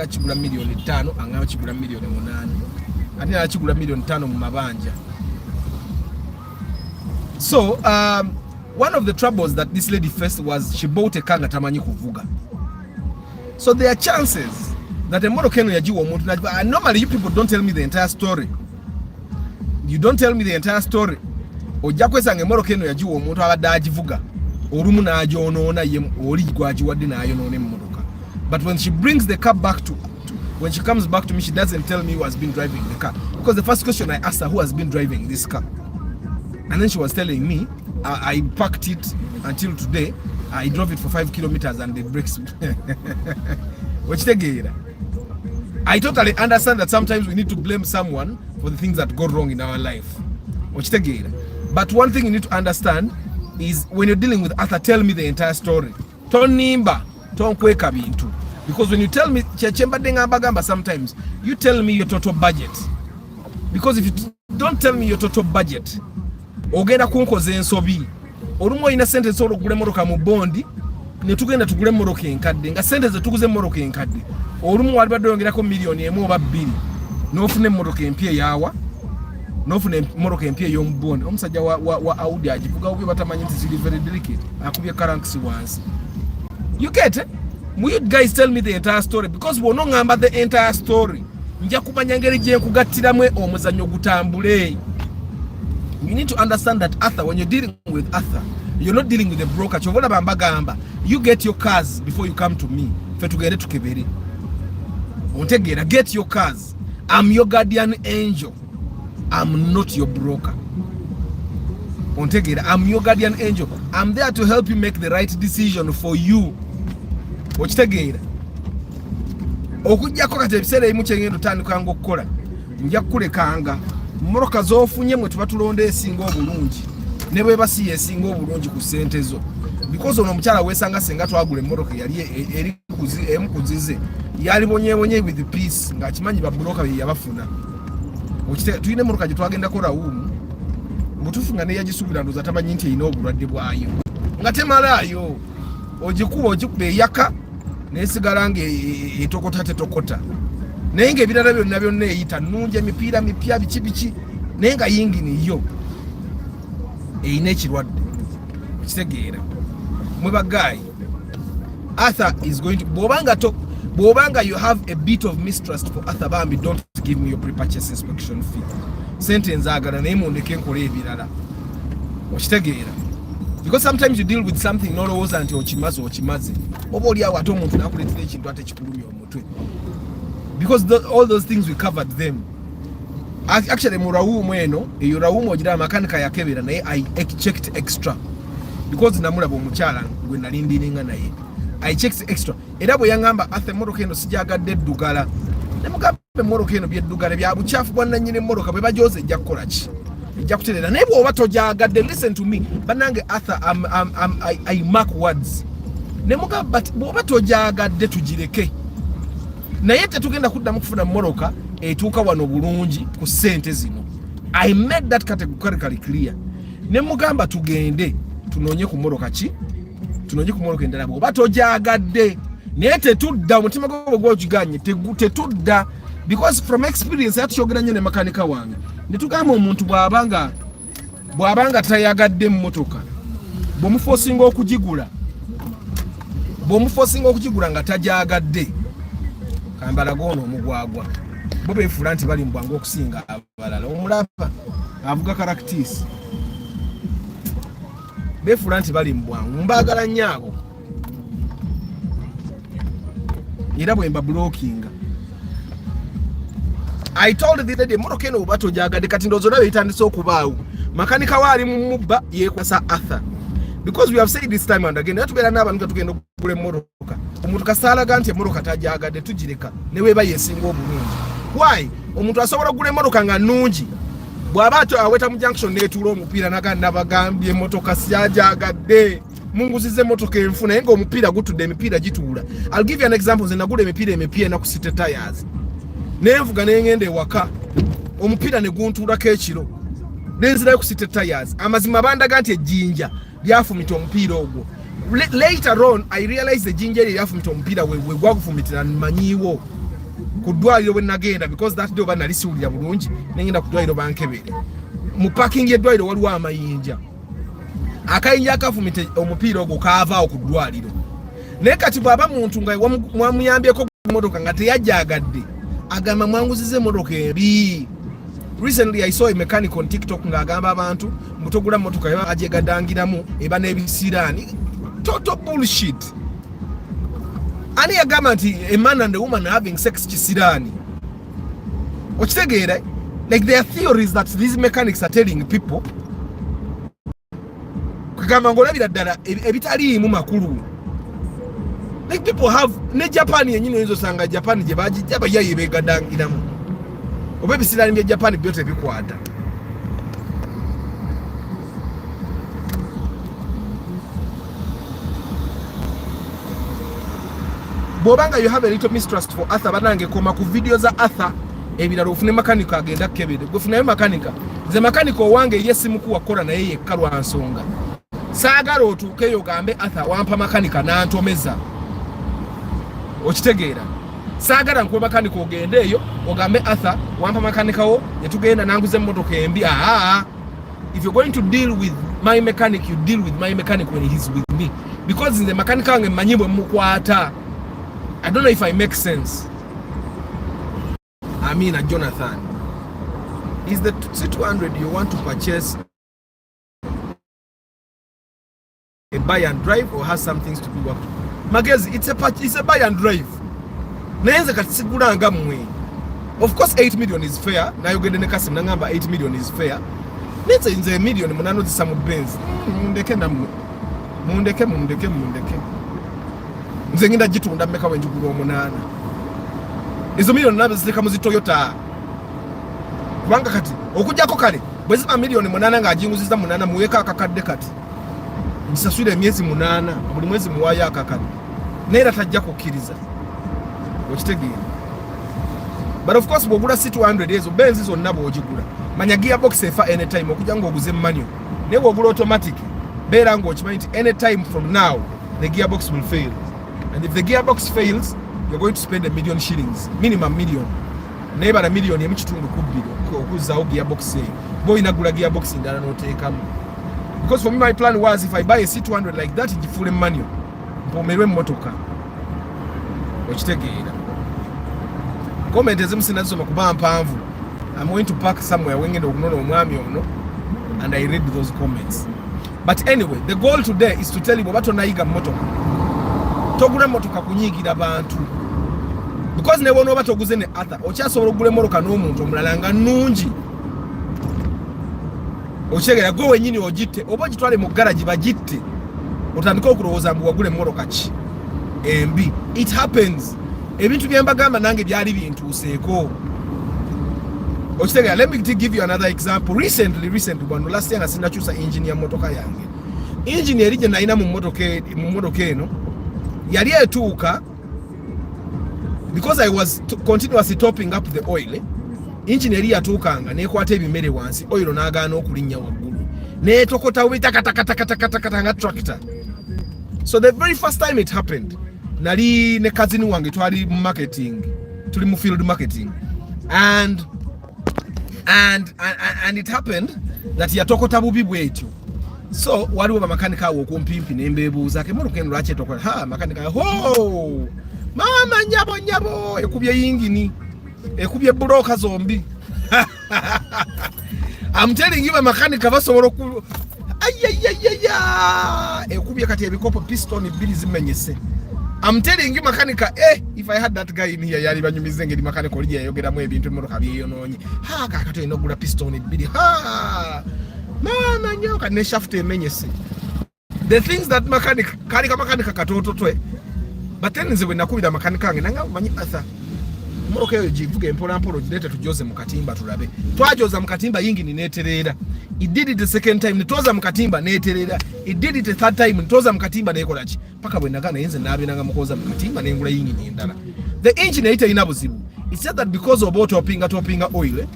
kigula million 5 angaba kigula million 8. Ati ala kigula million 5 mu mabanja. So one of the troubles that this lady faced was she bought a car tamanyi kuvuga. So there are chances that a motor can yajiwa omuntu. Normally you people don't tell me the entire story. You don't tell me the entire story. Ojja kwesanga motor can yajiwa omuntu abadde agivuga. olumu n'agyonoona ye oli gwagiwadde n'ayonoona emmotoka. But when she brings the car back when she comes back to me, she doesn't tell me who has been driving the car, because the first question I asked her, who has been driving this car? And then she was telling me, I parked it until today, I drove it for 5 kilometers and the brakes. I totally understand that sometimes we need to blame someone for the things that go wrong in our life. But one thing you need to understand is when you're dealing with Arthur, tell me the entire story. Tonimba, tonkweka bintu. Because when you tell me, sometimes you tell me your total budget. Because if you don't tell me your total budget, ogenda kunkoze ensobi. Olumo ina sente solo gule moroka mu bondi, ne tugenda tugule moroka enkadde. Nga sente ze tuguze moroka enkadde. Olumo wali badde yongerako milioni emu oba bbiri. N'ofune moroka empya yawa. N'ofune moroka empya y'omu bondi. Omusajja wa Audi agivuga obi batamanyi nti ziri very delicate. Akubye karanksi wansi. You get it? Will you guys tell me the entire story? Because we don't know the entire story. Nja kumanya ngeri gye kugattiramwe omuzannyo gutambule. You need to understand that Arthur, when you're dealing with Arthur, you're not dealing with a broker. Chovona bambagamba, you get your cars before you come to me. Fe tugere tukebere. Ontegera, get your cars. I'm your guardian angel. I'm not your broker. Ontegera, I'm your guardian angel. I'm there to help you make the right decision for you. Okitegeera okujjako kati ebiseera ebimu kyengendo tandikanga okukola nja kukulekanga mmoroka z'ofunye mwe tuba tulonda esinga obulungi ne bwe basi esinga obulungi ku ssente zo, because ono omukyala weesanga senga twagula emmoroka yali eri emukuzize yali bonyebonye with peace ng'akimanyi babbuloka bye yabafuna. Tulina emmoroka gye twagenda kola wumu mutufu nga neyagisuubira ndooza tamanyi nti erina obulwadde bwayo nga temalaayo ogikuba eyaka nesigala nga etokota tetokota naye nga ebirala byonna byonna eyita nnungi emipiira mipya biki naye nga yingini yo erina ekirwadde. Kitegeera mwe bagayi Arthur is going to bwobanga you have a bit of mistrust for Arthur Bambi, don't give me your pre-purchase inspection fee. Sente nzaagala naye mundeke nkola ebirala. Okitegeera, because sometimes you deal with something nolowooza nti okimaze oba oli awo ate omuntu nakuleetera ekintu ate kikulumya omutwe, because all those things we covered them. Actually mu rawumu eno eyo rawumu ogira makanika yakebera naye I checked extra because namulaba omukyala gwe nalindiringa naye I checked extra. Era bwe yangamba Arthur emmoroka eno sijagadde eddugala ne mugamba emmoroka eno byeddugala bya bucaafu bwa nannyini emmoroka bwe bajooza ejja kukola ki? Ejja kuterera. Naye bw'oba tojagadde, listen to me bannange Arthur, I mark words. Ne mugamba bw'oba tojagadde tugireke, naye tetugenda kuddamu kufuna mmoroka etuuka wano bulungi ku ssente zino. I made that categorically clear. Ne mugamba tugende tunoonye ku mmoroka ki? Tunoonye ku mmoroka endala bw'oba tojagadde. Naye tetudda, omutima gwo gw'ogiganye tetudda, because from experience yatukyogera nnyo ne makanika wange ne tugamba omuntu bw'abanga tayagadde emmotoka bw'omufosinga okugigula nga tajagadde kambala goono omugwagwa bo beefuula nti bali mbwangu okusinga abalala. Omulaba avuga karakitiisi beefuula nti bali mbwangu, mbaagala nnyo abo era bwe mba blockinga. I told the lady emmoroka eno oba tojagadde kati ndowooza olaba etandise okubaawo makanika waali mu mubba yeekwasa Arthur, because we have said this time and again naye tubeera n'abantu tugenda okugula emmoroka omuntu kasaalaga nti emmoroka tajagadde tugireka ne weeba yeesinga obulungi. Why? Omuntu asobola okugula emmoroka nga nnungi bw'aba aweta mu junction n'etuula omupiira nabagambye emmotoka sijagadde munguzize emmotoka enfu naye ng'omupiira gutudde emipiira gituula. I'll give you an example. Nze nagula emipiira emipya enaku city tires nenvuga nengenda ewaka omupiira ne guntuulako ekiro nenzirayo ku city tires. Amazima bandaga nti ejjinja lyafumita omupiira ogwo. Later on I realized ejjinja eryo lyafumita omupiira we gwagufumitira manyiiwo ku ddwaliro bwe nagenda, because that day oba nali siwulira bulungi nengenda ku ddwaliro bankebere. Mu parking y'eddwaliro waliwo amayinja, akayinja akafumita omupiira ogwo kaavaawo ku ddwaliro. Naye kati bw'aba muntu nga mwamuyambyeko emmotoka nga teyajagadde agamba mwanguzize emmotoka ebi Recently I saw a mechanic on TikTok ngagamba abantu mutogula motoka yaba ajegadangiramu eba nebisirani. Total bullshit. Ani yagamba nti a man and a woman having sex kisirani. Okitegera? Like there are theories that these mechanics are telling people. Kugamba ngolabira ddala ebitali mu makulu. Like people have ne Japan yenyine ezo sanga Japan je bajja bayaye begadangiramu. Obebi silani bya Japan byote bikwata. Bobanga you have a little mistrust for Arthur banange koma ku videos za Arthur ebiralo ufune makanika agenda kebede gufuna makanika ze makanika owange yesi muku wakora na yeye kalwa ansonga saagala otuukeyo gambe Arthur wampa makanika nantomeza okitegeera saagala nkuba makanika ogendeeyo ogambe Arthur wampa makanika wo yetugenda nanguze mmotoka embi if you're going to deal with my mechanic you deal with my mechanic when he's with me because in the mechanic wange manyibwe mukwata. I don't know if I make sense. I mean, Jonathan, is the C200 you want to purchase a buy and drive or has some things to do with Magezi? It's a buy and drive. Of course 8 million is fair. Now you get the next number 8 million is fair. Let's say in the million munano di some Benz. Mundeke. Nzenginda jitunda mmeka wenjugulu omunana. Izo million nabe zileka mu Toyota. Kubanga kati okujjako kale bwezi ba million munana nga ajinguziza munana muweka akakadde kati. Nsasule emyezi munana buli mwezi muwaya akakadde. Nera tajja kukkiriza. Okitegeera. But of course bwogula C200 ezo Benz zonna bwogigula. Manya gearbox efa anytime okujja ngo oguze manual. Ne bwogula automatic beera ngo okimanyi nti anytime from now the gearbox will fail. And if the gearbox fails, you're going to spend $1 million shillings, minimum million. Neighbor a million, you michitundu kubbido okuzzaawo gearbox eyo. Boy inagula gearbox indala n'oteekamu. Because for me my plan was if I buy a C200 like that, igifule manual. Mpomerwe mmotoka. Okitegeera. Comment ezimu sinazisoma kuba mpanvu. I'm going to park somewhere wengenda okunona omwami ono and I read those comments. But anyway, the goal today is to tell you about onayiga mmotoka. Togula motoka kunyigira bantu because ne wono batoguze ne Arthur okyasobola ogule moroka n'omuntu omulala nga nnungi okyegera gwe wenyini ogitte oba ogitwale mu garage bagitte otandika okulowooza mbu wagule moroka ki embi. It happens. Ebintu bye mbagamba nange byali bintuuseeko okitegeera. Let me give you another example. Recently wano last year nga sinakyusa engine ya motoka yange. Engine eri gye nalina mu motoka eno yali etuuka because I was continuously topping up the oil. Engine eri yatuukanga nekwata ebimere wansi oil n'agaana okulinnya waggulu netokota ubitakatakatakatakata nga tractor. So the very first time it happened nali ne cousin wange twali mu marketing, tuli mu field marketing and it happened that yatokota bubi bwetyo. So waliwo bamakanika awo okumpimpi nembeebuuza ke muluke lwaki etokola makanika ho mama nyabo ekubye yingini ekubye broka zombi. I'm telling you bamakanika basobola ku ekubye kati ebikopo piston bili zimenyese. I'm telling you makanika if I had that guy in here yali banyumize ngeri makanika oli yayogeramu ebintu emotoka byeyononye kakato inogula piston bili mama nyoka ne shaft emenyese. The things that mechanic kali kama mechanic katoto twe but then nze nakubira mechanic ange nanga manyi Arthur moroka yo jivuge mpola gilete tujoze mukatimba tulabe twajoza mukatimba yingi ni neterera. It did it the second time nitoza mukatimba neterera. It did it the third time nitoza mukatimba nekola ki paka bwe ndagana yenze nabe nanga mukoza mukatimba nengula yingi ni ndala. The engine ita inabuzibu. It's said that because of topinga oil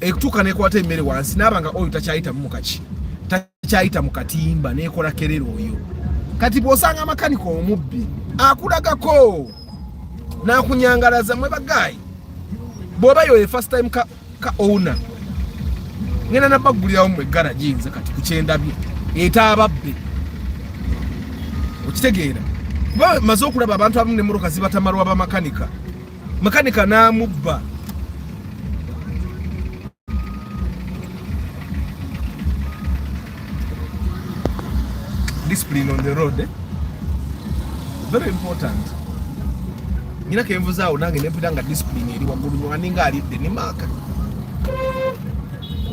ekutuka nekwata emmere wansi nabanga oyo takyayita mukaki takyayita mukatimba nekola kerero oyo kati bwosanga makaniko omubbi akulagako nakunyangalaza mwe bagayi bwoba yo first time ka owner ngena nabagulirawo mwe garage nze kati kukyendabye ababbe okitegeera kuba maze okulaba abantu abamu nemmotoka zibatamalwa bamakanika makanika namubba discipline on the road. Very important. Nina kenvuza nange nepitanga discipline eri wagulu nganinga alidde ni maka.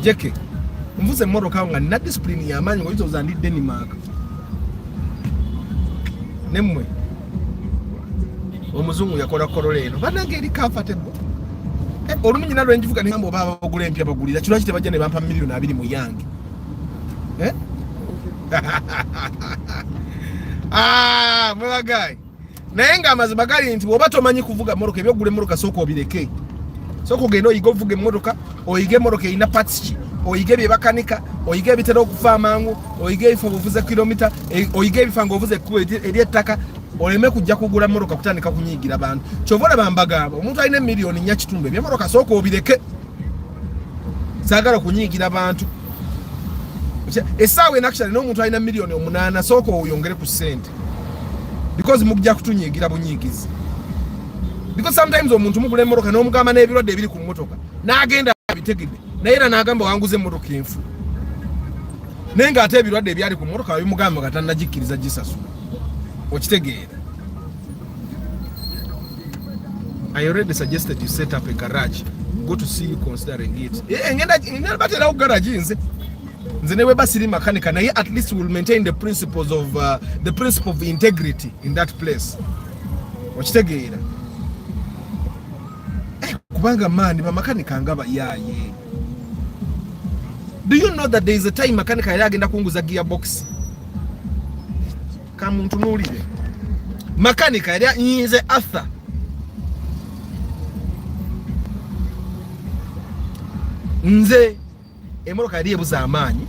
Jeke. Mvuze mmotoka nga nina discipline ya manyi ngoyizo zandidde ni maka. Nemwe. Omuzungu yakola korolero. Banange eri comfortable. Olumunyi nalwo enjivuga ne ngamba baba bagula empya bagulira. Kino kite bajja ne bampa milioni 2 mu yange. Mwagayi. Naye nga amazima gali nti oba tomanyi kuvuga mmotoka ebyogula emmotoka soko obireke. Soko genda oyiga ovuga emmotoka, oyige emmotoka erina parts ki, oyige bye bakanika, oyige ebitera okufa amangu, oyige ebifo obuvuze kilomita, oyige ebifa ng'ovuze ekkubo ery'ettaka, oleme kujja kugula mmotoka kutandika kunyiigira bantu. Kyova olaba mbagamba omuntu alina miliyoni 4 kitundu ebyemmotoka soko obireke. Saagala kunyiigira bantu. Essaawa enakishali n'omuntu alina miliyoni 8 soko oyongere ku ssente. Because mujja kutunyiigira bunyiigizi. Because sometimes omuntu mugula emmotoka n'omugamba n'ebirwadde ebiri ku mmotoka n'agenda abitegedde naye era n'agamba wanguze emmotoka enfu. Naye ng'ate ebirwadde ebyali ku mmotoka bimugamba nga tannagikkiriza gisasula. Okitegeera. I already suggested you set up a garage. Go to see you considering it. Ngenda baterawo garage nze newe basiri makanika naye at least will maintain the principle of integrity in that place. Okitegeera. Kubanga mani ba makanika ngaba yaye. Do you know that there is a time makanika yali agenda kunguza gearbox? Kamuntu nulire. Makanika yali nyize Arthur. Nze emmotoka yali ebuza amaanyi.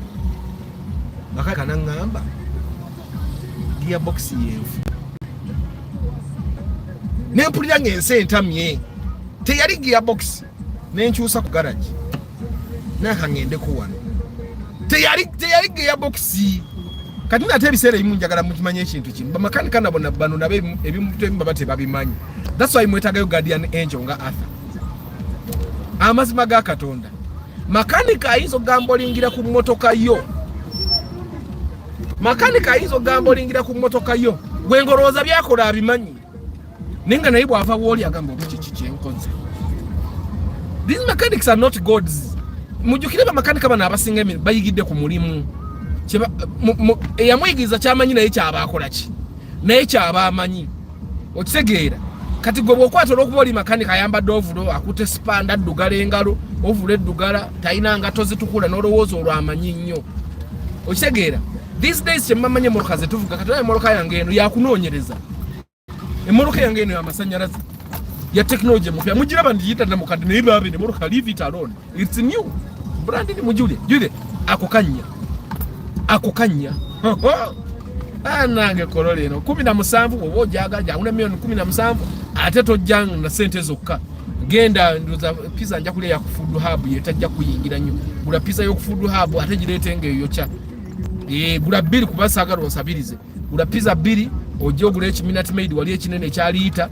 Makanika nangamba gearbox yenfu. Nempulira ng'ensi entamye. Teyali gearbox nenkyusa ku garage nakangende ku wano teyali gearbox kati nate ebiseera ebimu njagala mukimanye ekintu kimu bamakanika nabo bano nabe ebimu baba tebabimanyi. That's why mwetagayo guardian angel nga Arthur. Amazima ga Katonda makanika ayinza ogamba olingira ku mmotoka yo. Makanika ayinza ogamba olingira ku mmotoka yo gwengolooza byakola abimanyi nenga naye bw'ava woli agamba okiki kyenkoze. These mechanics are not gods. Mujukire ba makanika bana abasinga bayigidde ku mulimu. Eyamuyigiza kyamanyi naye kyaba akola ki naye kyaba amanyi. Okitegeera kati gwe bw'okwata olw'okuba oli makanika ayambadde ovulo akute spanda addugala engalo ovulo eddugala talina ngato zitukula n'olowooza olwamanyi nnyo. Okitegeera these days kyemmamanye emmotoka ze tuvuga kati emmotoka yange eno yakunoonyereza. Emmotoka yange eno y'amasannyalaze ya technology mupya mujiraba ndiyita na mukadde naye babe ne motoka leave it alone. It's new brand ni mujule akokanya nange kolole eno 17 obo ojaga janguna milioni 17 ate tojjanga na sente zokka genda ndoza pizza nja kule ya kufudu hub yetajja kuyingira nnyo gula pizza yo kufudu hub ate gireetenge yocha gula 2 kubasagala onsabirize gula pizza 2 ojo gula ekiminati made wali ekinene kyaliita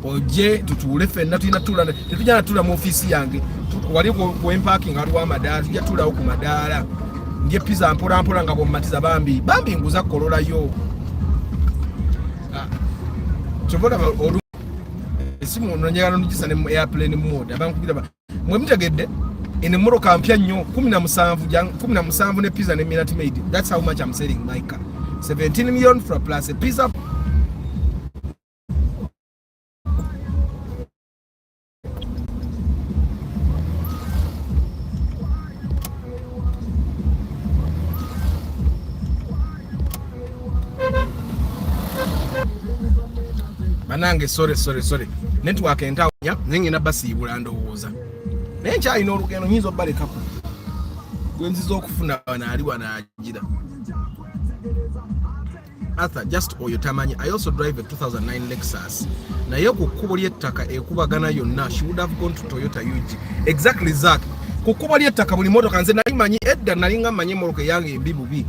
oje tutule fenna tulina tula tetujana tula mu office yange wali ku parking aliwa madala tujja tula ku madala nje pizza mpola nga bomatiza bambi nguza kolola yo chobola olu esimu nonyagala nujisa ne airplane mode abankubira mwe mtegedde ene moroka mpya nnyo 17 ne pizza ne minute made. That's how much I'm selling my car. 17 million for plus a pizza. Banange sorry network entawanya nengina basi ibulando nencha ino olugendo nyinzo balekako gwenziza okufuna wana ali wanagira Arthur just oyotamanyi. I also drive a 2009 Lexus na yo kukubo lyettaka ekubagana yonna. She would have gone to Toyota UG exactly Zach kukubo lyettaka buli motoka nze nali manyi edda nalinga manyi motoka yange embibubi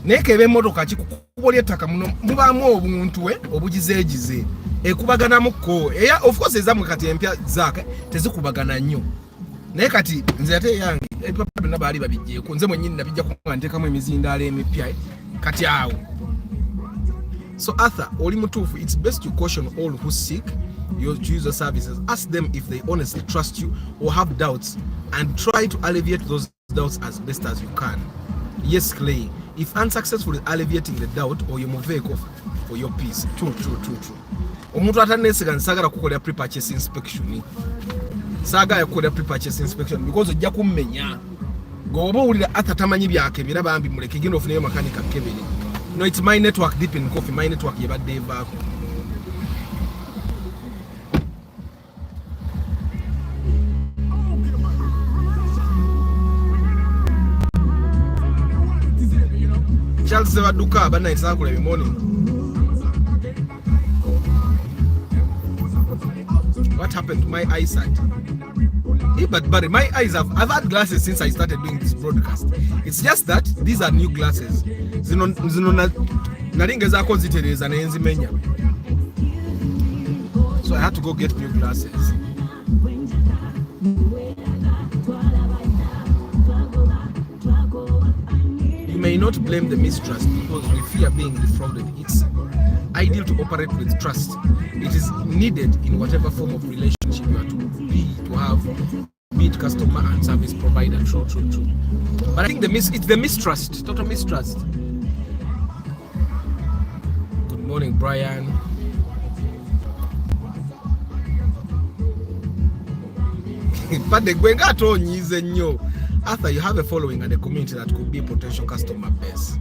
nekebe motoka ki kukubo lyettaka muno mubaamu obuntu obugizeegize ekubagana muko of course ezamwe kati empya Zach tezikubagana nnyo naye kati nze ate yange papa bonna baali babijjeeko nze mwennyini nabijja kuŋŋantekamu emizindaalo emipya kati awo. So Arthur, oli mutuufu, it's best you caution all who seek to use your services. Ask them if they honestly trust you or have doubts, and try to alleviate those doubts as best as you can. Yes, Clay. If unsuccessful in alleviating the doubt, or you move vehicle for your peace. True. Omuntu atanesiga nsagala kukolera pre-purchase inspection. Saga yakolera pre-purchase inspection because ojja kummenya. Goba ulira atatamanyi byake biraba ambi muleke gino ofuneyo makanika kebere. No, it's my network deep in coffee. My network yebadde evaako. Charles Zevaduka bana isakula every morning. What happened to my eyesight? But my eyes I've had glasses since I started doing this broadcast. It's just that these are new glasses. Zino naringa zako zitereza na enzimenya. So I had to go get new glasses. You may not blame the mistrust because we fear being defrauded. It's ideal to operate with trust. It is needed in whatever form of relationship you are to have, be it customer and service provider. True. But I think it's the mistrust, total mistrust. Good morning, Brian. But the Gwengato is new. Arthur, you have a following and a community that could be a potential customer base.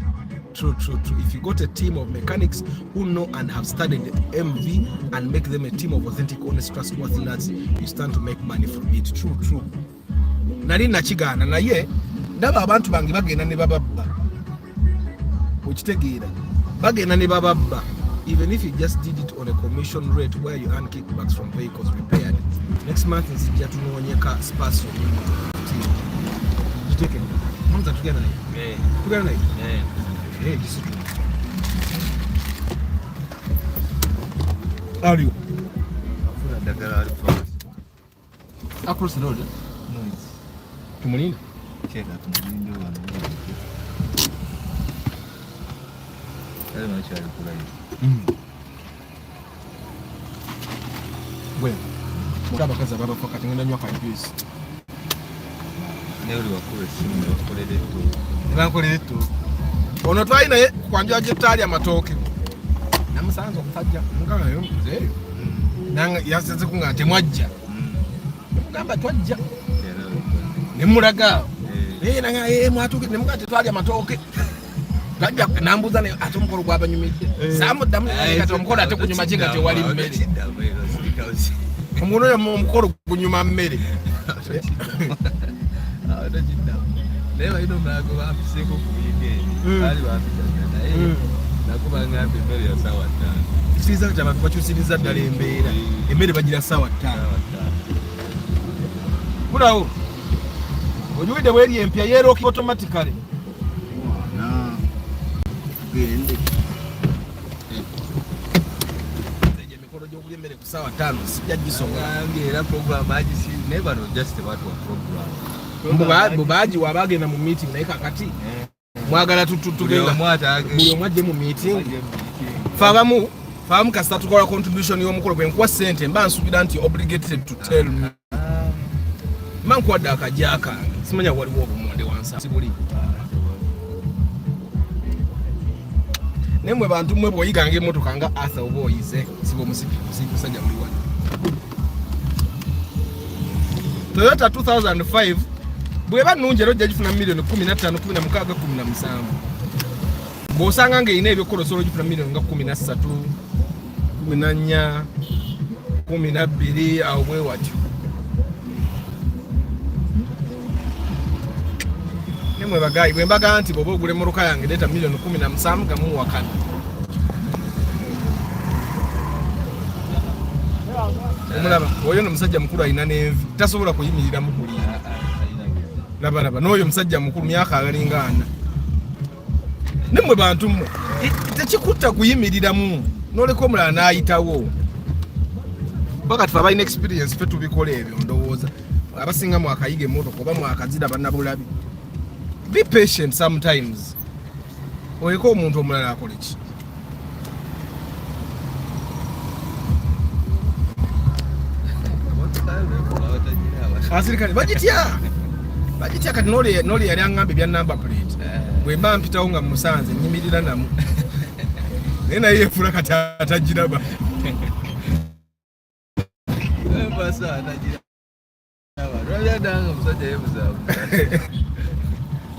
True. If you got a team of mechanics who know and have studied MV and make them a team of authentic, honest, trustworthy lads, you stand to make money from it. True. Nari nachigana na ye ndaba abantu bangi bagenda ne bababba. Ukitegeera bagenda ne bababba. Even if you just did it on a commission rate where you earn kickbacks from vehicles repaired. Next month nzija tunoonyeka space take it. Hamza together naye. Together naye. Just how are you? Across the road? No, it's Tumunini? Check out Tumunini. I don't know what you're well, Mutaba kaza baba kwa katingenda nyoka juice. Neuli wakule simu wakolele tu. Ono twaina ye kwanja jitali amatoke. Namusanzo kutajja mukanga yo mzee. Nanga yasenze kungate mwajja. Mugamba twajja. Nemulaga. Nanga mwatuke nemugate twali amatoke. Tajja nambuza ne atumukolo gwa banyumije. Samu damu kati omukolo ate kunyuma jinga te wali mmere. Omuno ya mukolo kunyuma mmere. Leo ino mlago bafiseko kuyige. Bali bafisanga naye. Nakuba ngambe mmere ya sawa 5. Siza cha bakyusiriza ddala embeera. Emmere bagira sawa 5. Kulawo. Ojuwide weri empya yero automatically. Gende. Mikoro gy'okulya emmere ku sawa 5 sijja gisonga. Era program aji si never know just what program. Mbubaji wabagenda mu meeting naye kakati. Mwagala tutugenda buli omwadde mu meeting. Famu kasita tukola contribution y'omukolo bwe nkuwa ssente mba nsubira nti obligated to tell me. Mba nkuwadde akajaka simanya waliwo obumonde wansi sibuli. Nemwe bantu mwe bwoyiganga emmotoka nga Arthur oba oyize sibo musajja muli wano. Toyota 2005 bweba nnungi ero jjagifuna milioni 15, 16, 17. Bw'osanga ng'erina ebyokolosolo gifuna milioni nga 13, 14, 12 awo bwe watyo. Nemwe bagayi bwe mbaga nti bw'oba ogula emmotoka yange leeta milioni 17 gamuwakana. Omulaba oyo n'omusajja mukulu alina n'envi tasobola kuyimirira mu kuliira. Laba n'oyo musajja mukulu myaka agalinga 4. Nemwe bantu mmwe tekikutta kuyimiriramu n'oleka omulala n'ayitawo. Mpaka tufe abalina experience fe tubikola ebyo ndowooza. Abasinga mwakayiga emmotoka oba mwakazira bannabulabi. Be patient sometimes. oyeko omuntu omulala akola ki? Asirikale bagitya kati noli yali aŋŋamba ebya number plate bwe mba mpitawo nga musanze nyimirira namu naye naye yeefula kati atagiraba.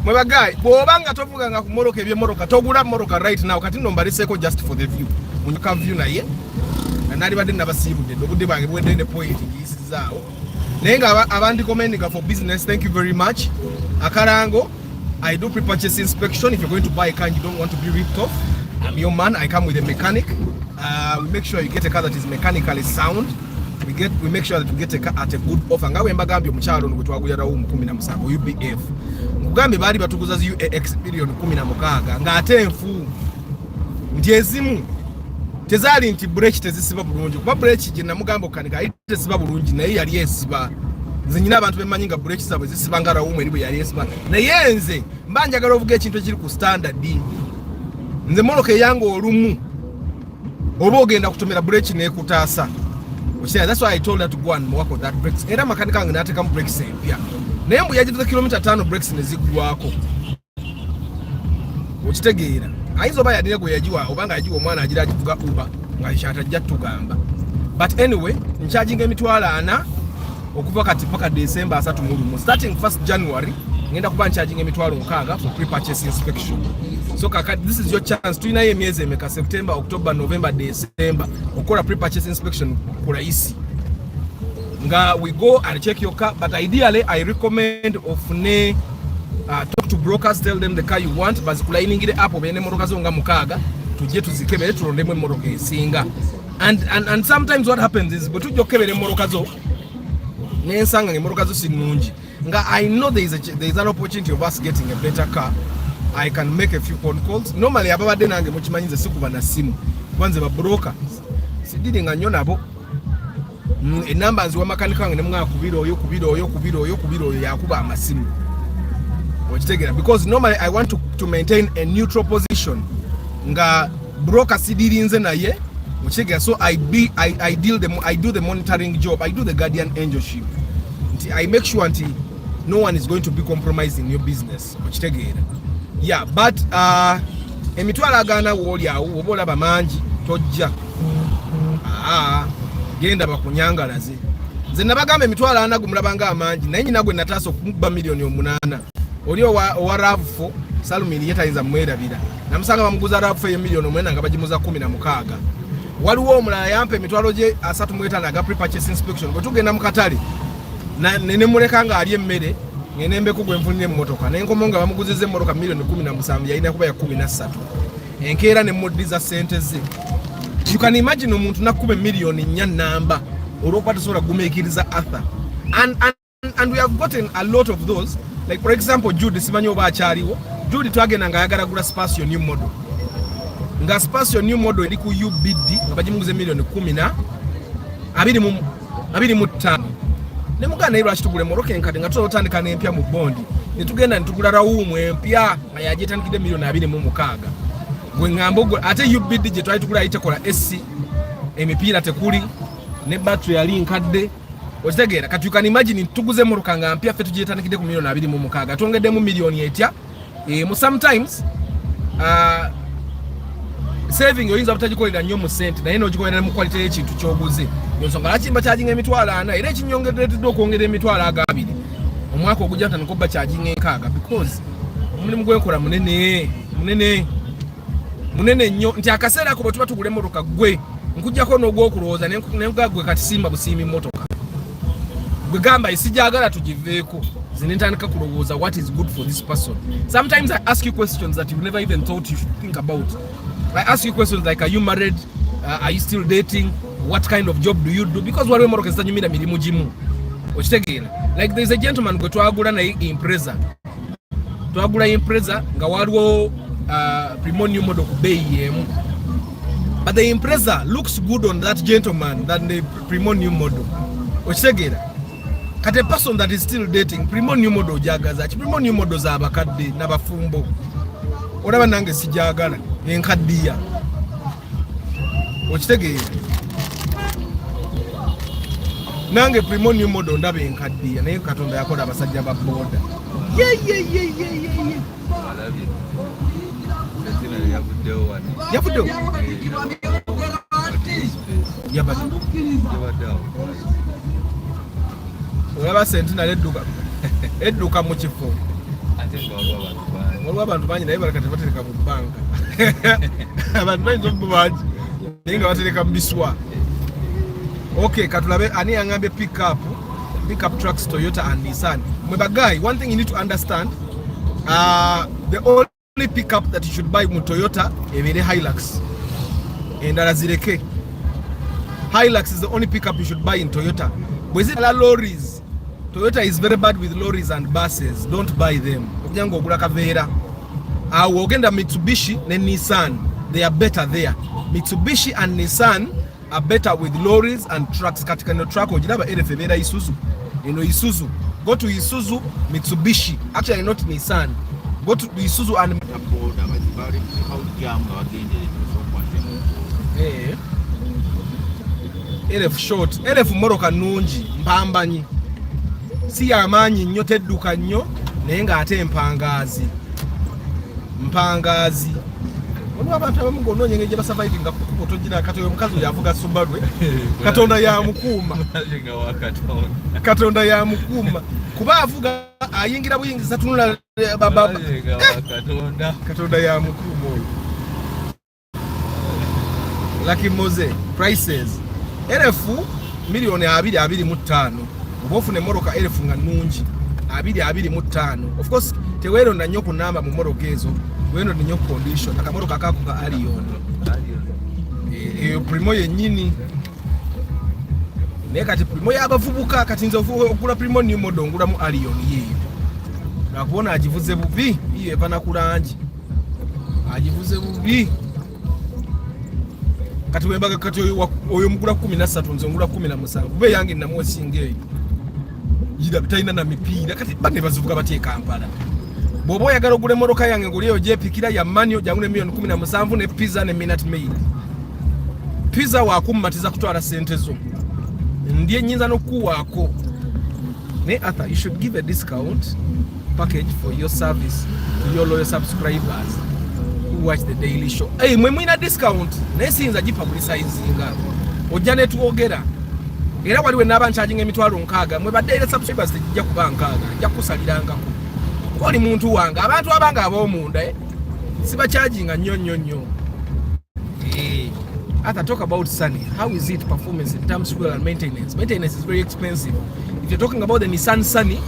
Mwe bagayi bw'oba nga tovuganga ku moroka eby'emmoroka togula moroka right now kati nno mbaliseeko just for the view munyuka view naye nali badde nabasiibudde obudde bwange bwedde ne point ngiyisizaawo naye nga abandi commending for business. Thank you very much. Akarango, I do pre-purchase inspection. If you're going to buy a car and you don't want to be ripped off, I'm your man. I come with a mechanic. We make sure you get a car that is mechanically sound. We make sure that you get a car at a good offer. Ngawe mbagambye omukyalo ngo twagulira rawumu 17 UBF. Ngugambe bali batuguza UAX million 16 nga ate enfu nti ezimu tezali nti break tezisiba bulungi kuba break gye namugamba okanika ayite tesiba bulungi naye yali esiba. Nze nyina abantu bemanyi nga break zabwe zisiba nga rawumu eri bwe yali esiba naye nze mba njagala ovuga ekintu ekiri ku standard. Nze moloka eyange olumu oba ogenda kutomera break neekutaasa. That's why I told her to go and work on that brakes. Era makanika wange n'ateekamu brakes empya naye mbu yagituza kilomita 5 brakes ne ziggwako. Okitegeera ayinza oba yadire gwe yagiwa obanga yagiwa omwana agira agivuga Uber nga kyatajja tugamba. But anyway nkyajinga emitwalo 4 okuva kati paka December 31. Starting 1st January ngenda kuba nkyajinga emitwalo 6 for pre-purchase inspection. So kaka, this is your chance. Tuina emyezi emeka September, October, November, December okola pre-purchase inspection kurahisi. Nga we go and check your car, but ideally I recommend ofune talk to brokers, tell them the car you want, bazikulainingire apo bene moroka zo nga mukaga tujye tuzikebere tulondemu moroka esinga. And sometimes what happens is but tujye okebere moroka zo nensanga moroka zo sinungi. Nga I know there is an opportunity of us getting a better car. I can make a few phone calls. Normally ababadde nange mukimanyize sikuba na simu kwanze ba broker sidiri nga nnyo nabo enamba nziwa makanika wange ne mwaka kubiro oyo yakuba amasimu okitegera because normally I want to maintain a neutral position nga broker sidiri nze naye okitegera. So I do the monitoring job, I do the guardian angelship. I make sure no one is going to be compromised in your business okitegera. Yeah, but emitwalo agana woli awo oba olaba mangi tojja genda bakunyangalaze. Nze nabagamba emitwalo 4 gumulabanga amangi naye nyina gwe nataasa okumuba milioni 8. Oli owa RAV4 Salumini yetayinza mwerabira namusanga bamuguza RAV4 ye milioni 8 nga bagimuza 16. Waliwo omulala yampa emitwalo gye 35 aga pre-purchase inspection bwe tugenda mu katale ne muleka nga ali emmere ngenembe kugwe nfunire mmotoka nenkomonga bamuguzize mmotoka milioni 17 yalina kuba ya 13 enkeera ne modiza sente ze. You can imagine omuntu nakube milioni 4 namba olwokuba tasobola gumeekiriza Arthur. And we have gotten a lot of those, like for example Jude simanyi oba akyaliwo. Jude twagenda nga ayagala gula Spacio new model nga Spacio new model eri ku UBD nga bagimuguze milioni 25 nemugana naye lwaki tugule moroka enkadde nga tutandika n'empya mu bondi netugenda netugula rawumu empya nga yagyetandikidde milioni 26. Gwe ng'ambo ate UBD gye twali tugula ayitekola SC emipiira tekuli ne battery yali nkadde okitegeera. Kati you can imagine tuguze moroka nga mpya ffe tugyetandikidde ku milioni 26 twongeddemu milioni etya sometimes saving oyinza butagikolera nnyo mu sente naye n'ogikolera mu quality y'ekintu ky'oguze. Ensonga lwaki mba kyajinga emitwalo 4 era ekinyongeddwa okwongera emitwalo 2 omwaka ogujja tandika kyajinga 6 because omulimu gwenkola munene nnyo nti akaseera ako bwe tuba tugula emmotoka gwe nkujjako n'ogwokulowooza negagwe kati simba busiimi mmotoka gwe gamba esijagala tugiveeko zine ntandika kulowooza what is good for this person. Sometimes I ask you questions that you never even thought you should think about. I ask you questions like, are you married? Are you still dating? What kind of job do you do? Because waliwo moroka zitanyumira mirimu gimu okitegeera. Like there's a gentleman gwe twagula naye Impreza nga waliwo Primonium model ku bei yemu, but the Impreza looks good on that gentleman than the Primonium model okitegeera. Kati a person that is still dating Primonium model jagaza ki Primonium model za abakadde n'abafumbo olaba nange sijagala enkaddiya okitegeera nange primo new model ndaba enkaddiya naye Katonda yakola abasajja ba boda yavuddewo olaba sentinal edduka mu kifo waliwo abantu bangi naye balaka tebatereka mu banka abantu bayinza obuba bangi naye nga batereka mu biswa. Okay, katulabe ani yangambe pick up trucks Toyota and Nissan. Mweba guy, one thing you need to understand, the only pickup that you should buy with Toyota is the Hilux. And Arazireke. Hilux is the only pickup you should buy in Toyota. But is it lorries? Toyota is very bad with lorries and buses. Don't buy them. Ojango gulaka vera. Wogenda Mitsubishi and Nissan. They are better there. Mitsubishi and Nissan are better with lorries and trucks. Katika no truck ojinaba elefebera Isuzu. You know Isuzu. Go to Isuzu, Mitsubishi. Actually not Nissan. Go to Isuzu and elef short. Elef moroka nungi mpambanyi. Si yamanyi nnyo tedduka nnyo naye nga ate mpangazi. Wano abantu abamu ng'onoonya engeri gye basurvivinga ku kubo togira kati oyo omukazi oyo avuga Subaru Katonda yamukuuma Katonda yamukuuma kuba avuga ayingira buyingiza tunula Katonda yamukuuma oyo. Lucky Mose prices elefu milioni 225 oba ofune moroka elefu nga nnungi 225. Of course teweeronda nnyo ku namba mu moroka ezo weno ninyo condition akamoroka kako ka Allion primo yennyini naye kati primo y'abavubuka kati nze okugula primo new model ngula mu Allion yeeyo nakubona agivuze bubi iye panakulangi agivuze bubi kati wembaga kati oyo mugula 13 nze ngula 17 bube yange namwosinga eyo jida bitaina na mipiira kati bane bazuvuga batie Kampala. Bobo oyagala ogule moroka yange nguliyo gyepikira ya manyo jangune milioni 17 ne pizza ne minute maid. Pizza wakummatiza kutwala sente zo. Ndiye nyinza nokuwako. Ne Arthur, you should give a discount package for your service to your loyal subscribers who watch the daily show. Hey, mwe mwina discount ne sinza gipublicizinga. Ojja ne tuogera. Era waliwe n'abantu charging emitwalo 6 mwe ba daily subscribers tejja kubanka ajja kusaliranga. Oli muntu wange abantu abanga ab'omunda siba charging nnyo. After talk about Sunny, how is it performance in terms of fuel and maintenance? Maintenance is very expensive. If you're talking about the Nissan Sunny,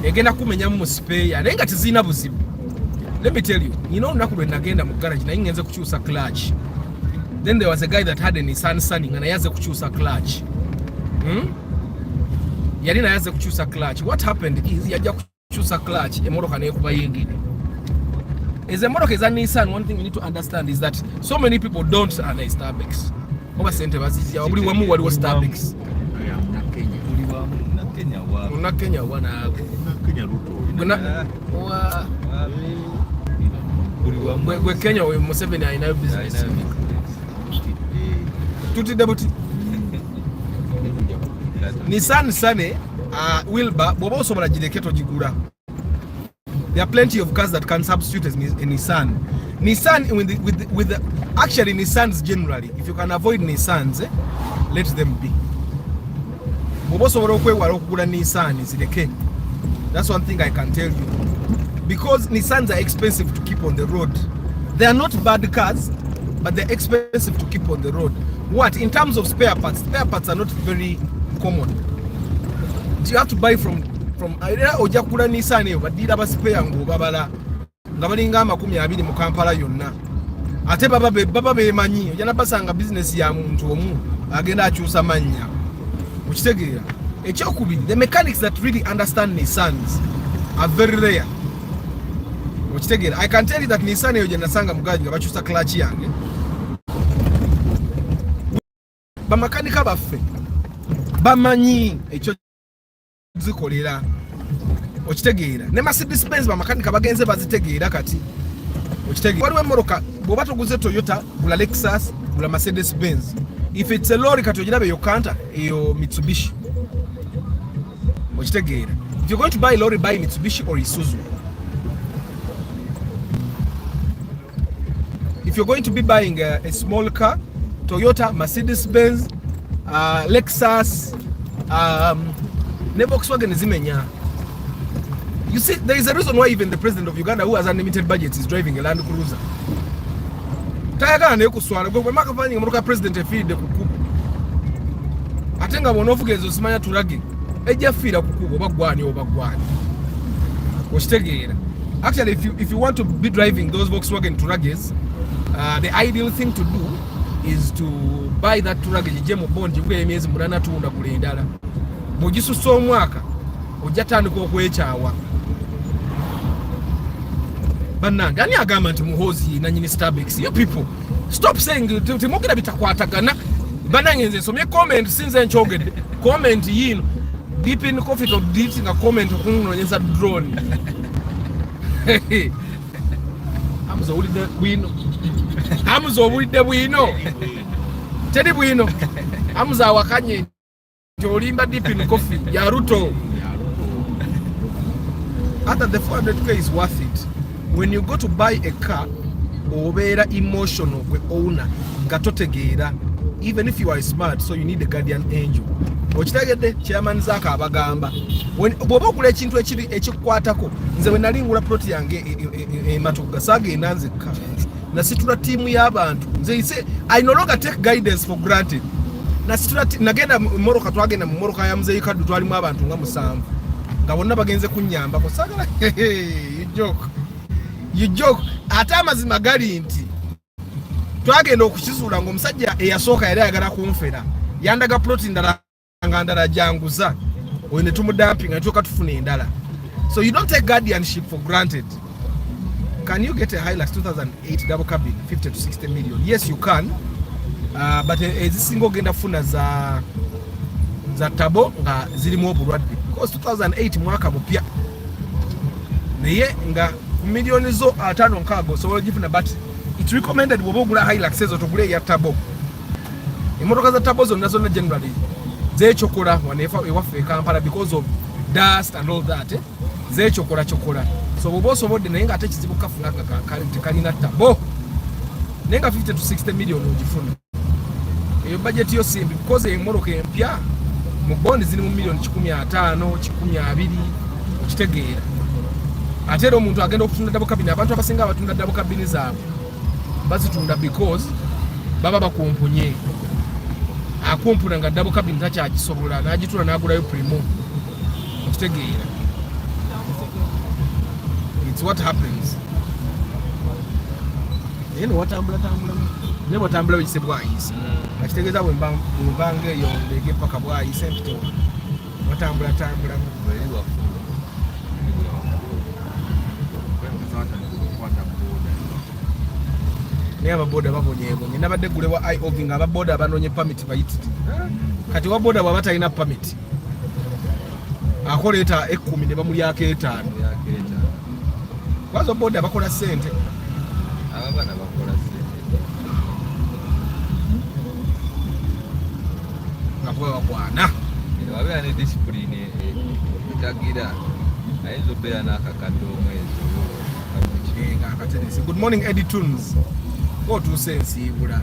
egenda kumenya mu spare naye nga tizina buzibu. Let me tell you, naku lwe nagenda mu garage naye ngenze kukyusa clutch. Then there was a guy that had a Nissan Sunny nga naye yaze kukyusa clutch. Yali naye yaze kukyusa clutch. What happened is yajja kukyusa clutch emoroka nekuba yingine. As a Moroccan, as a Nissan, one thing you need to understand is that so many people don't analyze Starbucks. Over center basis, ya wabuli wamu wali wa Starbucks. Una Kenya wana. We Kenya we Museveni aina business. Tuti debuti. Nissan Sane Wilbur bobo sobola jireketo jigura. There are plenty of cars that can substitute a Nissan. Nissan with the actually Nissans generally, if you can avoid Nissans, let them be. That's one thing I can tell you. Because Nissans are expensive to keep on the road. They are not bad cars, but they're expensive to keep on the road. What? In terms of spare parts are not very common. You have to buy from oja kula Nissan eyo badira ba spare ngo babala nga balinga 20 mu Kampala yonna ate baba be manyi oja nabasanga business ya muntu omu agenda akyusa manya ukitegeera ekyokubiri the mechanics that really understand Nissans are very rare ukitegeera. I can tell you that Nissan eyo je nasanga mugaji nga bakyusa clutch yange ba makanika baffe bamanyi ekyo zikolera okitegeera ne Mercedes Benz ba makanika bagenze bazitegeera kati okitege waliwo emmoroka bw'oba toguze Toyota gula Lexus gula Mercedes Benz. If it's a lorry kati ogirabe yokanta eyo Mitsubishi okitegeera. If you're going to buy a lorry, buy Mitsubishi or Isuzu. If you're going to be buying a small car, Toyota, Mercedes Benz, Lexus, Volkswagen zimenya. You see, there is a reason why even the president of Uganda, who has unlimited budget, is driving a Land Cruiser. Tayagana ne kuswala gwe makafanya ngoka president efide kukuba. Atenga bonofugezo simanya turagi. Eja fira kukuba bagwani obagwani. Oshitegeera. Actually, if you want to be driving those Volkswagen Turages, the ideal thing to do is to buy that Turage jemo bondi gwe emyezi mulana tunda kulendala. Bogisusa omwaka ojatandika okwechawa. Bananga ani agamba nti muhozi na nyini Starbucks. You people stop saying timokira bitakwatagana. Bananga nze somye comment since nchogede. Comment yino deep in coffee to deep in a comment kunonyeza drone. Amuzo ulide bwino. Amuzo ulide bwino. Tedi bwino. Amuza wakanye Jolimba deep in coffee ya Ruto. After the 400k is worth it. When you go to buy a car, obera emotional we owner gatotegeera. Even if you are smart, so you need a guardian angel. Okitegedde chairman zaka abagamba. When bobo kule ekintu ekikwatako nze we nalingula plot yange matuga sage enanzeka. Na situla team y'abantu. Nze say I no longer take guidance for granted. Na situla nagenda moroka twagenda mu moroka ya mzee kadu twali mu abantu nga musanvu. Nga bonna bagenze kunyamba ko sagala. You joke. Ata amazima gali nti twagenda okukizula ngo omusajja eyasooka yali ayagala kunfera yandaga plot ndala ngandala janguza oyo ne tumudamping atuka tufuna endala. So you don't take guardianship for granted. Can you get a Hilux 2008 double cabin 50 to 60 million? Yes you can, but ezisinga ogenda funa za tabo nga zirimu obulwadde because 2008 mwaka mupya naye nga milioni zo 5 nkago so gifuna, but it's recommended bw'ogula Hilux ezo togule ya tabo. Emotoka za tabo zonna zonna generally zechokola wanefa ewaffe Kampala because of dust and all that, zechokola so bobosobodde naye nga ate kizibu kafuna kalina tabo nenga 50 to 60 million ogifuna. Eyo budget yo simbi because emotoka empya mu bondi ziri mu milioni 15 20 okitegeera. Ate ero omuntu agenda okutunda double cabin, abantu abasinga abatunda double cabin zaabwe bazitunda because baba bakumpunye. Akumpuna nga double cabin takyagisobola n'agitula n'agulayo primo. Okitegeera. It's what happens. Yeno watambula ne watambula yise bwayise. Akitegeeza bwe mbanga eyo ndege paka bwayise mpito. Watambula bweliwa. Neba boda babonyego nabadde gulewa eye oving ababoda abanonye permit bayititi kati wa boda bwabata ina permit akoleta 10 ne bamulyako 5 kwazo boda bakola sente ababana bakola sente nakwa bwana wabera ne discipline itagira aizo bera nakakado mwezo. Good morning Eddie Tunes. Go to sense ibula.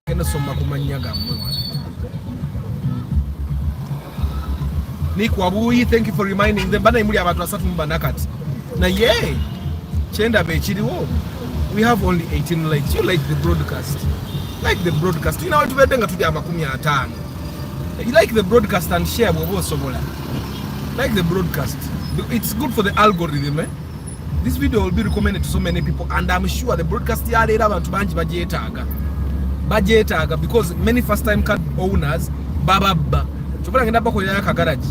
Eno soma kumanya gamwe. Nick Wabuyi, thank you for reminding them. Bana imuli abantu asatu mbanakati. Na ye chenda bechiriwo. We have only 18 likes. You like the broadcast. Like the broadcast. You know what tubedenga tudi amakumi 5. You like the broadcast and share bobo sobola. Like the broadcast. It's good for the algorithm, eh? This video will be recommended to so many people, and I'm sure the broadcast yalera abantu banji bajetaga because many first time car owners bababba chokola ngenda bako ya ka garage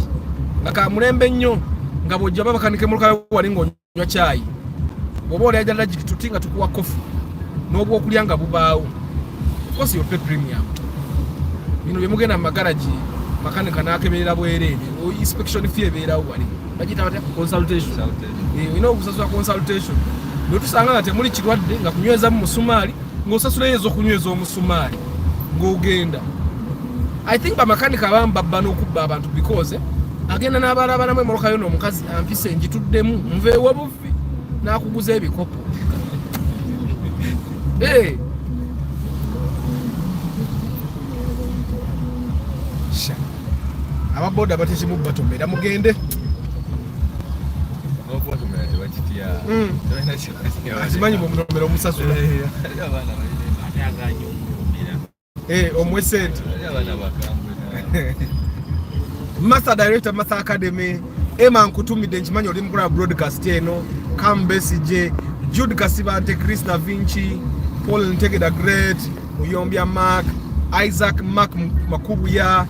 ngaka mulembe nnyo ngabo jaba bakanike mulka wali ngonywa chai bobola yajala jitutinga tukuwa coffee n'obwo okulyanga bubaawo. Of course you pay premium. Yemugenda mu garage makanika nakeberera bwerere o inspection fee ebeera wali bagita bata consultation. Kusasula consultation Notusanga nga temuli kirwadde nga kunyweza mu musumali ng'osasula ezo kunyweza omusumali ng'ogenda. I think bamakanika bamba n'okubba abantu because agenda n'abalabalamu emmotoka yo n'omukazi ampise njituddemu nveewo buvi n'akuguza ebikopo. Ababoda batekimubba tomera mugende. Asimanyi munomero omusasula. Omwe sente. Master Director Master Academy Emma Nkutumide nkimanyi oli mukula broadcast eno Kambesije Jude Kasibante Chris Da Vinci Paul Ntege the Great Muyombya Mark Isaac Mark Makubuya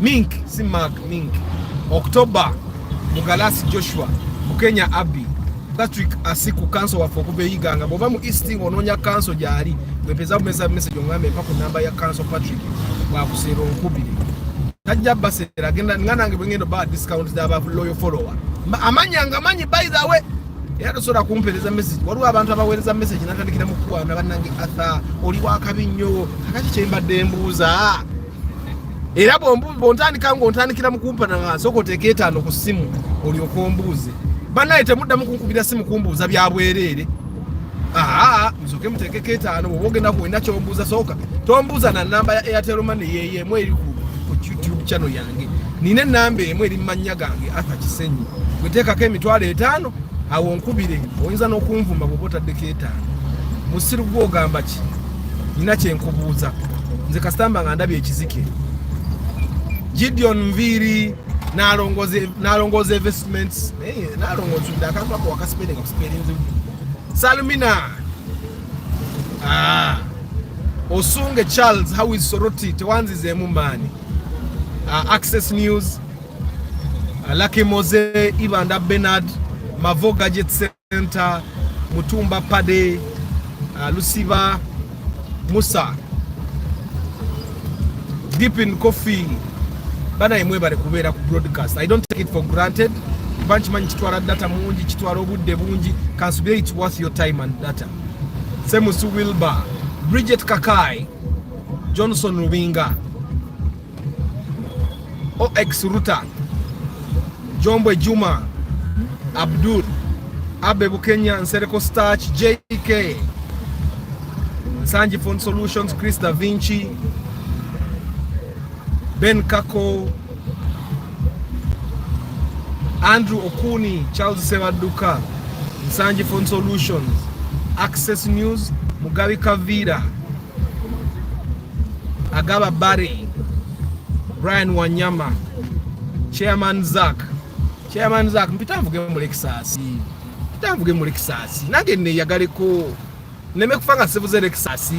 Mink si Mark Mink October Mugalasi Joshua Mukenya Abi Patrick Asiku Council wa Fokube Iganga bova mu Easting ononya council jali wepeza message ongambe mpako namba ya council Patrick wa kusero nkubiri tajja basera genda nganange bwengendo ba discount daba loyal follower amanyanga manyi by the way era soda kumpeleza message waliwo abantu abawereza message natandikira mukwana banange atha oli wakabinyo akati chembadde mbuuza era bontandika ngontandikira mukumpa na soko teketano ku simu oli okombuuze banaye temudda mukunkubira simu kumbuuza byabwerere mzuke muteke etano bwogenda kuwenda kyombuuza soka tombuuza na namba ya Airtel Money yeyemu eri ku YouTube channel yange nine namba emu eri manya gange Kisenyi gweteekako emitwalo 5 awo nkubire oyinza n'okunvuma bwobotaddeko 5 musiru gwogamba ki nina kyenkubuuza nze kasitamba nga ndabye ekizike Gideon Mviri nalongoze investments nalongoze ndakamba kwa spending Salmina Osunge Charles how is Soroti tewanzize mumani Access News Lucky Moze Ibanda Bernard Mavo Gadget Center Mutumba Pade Lusiva Musa Deep in Coffee bana imwe bare kubera ku broadcast. I don't take it for granted. Bunch man chitwara data mungi chitwara obudde bungi consider it worth your time and data. Semusu Wilba Bridget Kakai Johnson Rubinga OX Ruta Jombwe Juma Abdul Abe Bukenya Nsereko Starch JK Sanji Phone Solutions Chris Da Vinci Ben Kako Andrew Okuni Charles Sewaduka Sanji Phone Solutions Access News Mugabi Kavira Agaba Barry Brian Wanyama Chairman Zach mpitamvuge mu Lexus nange ne yagaleko neme kufanga sevuze Lexus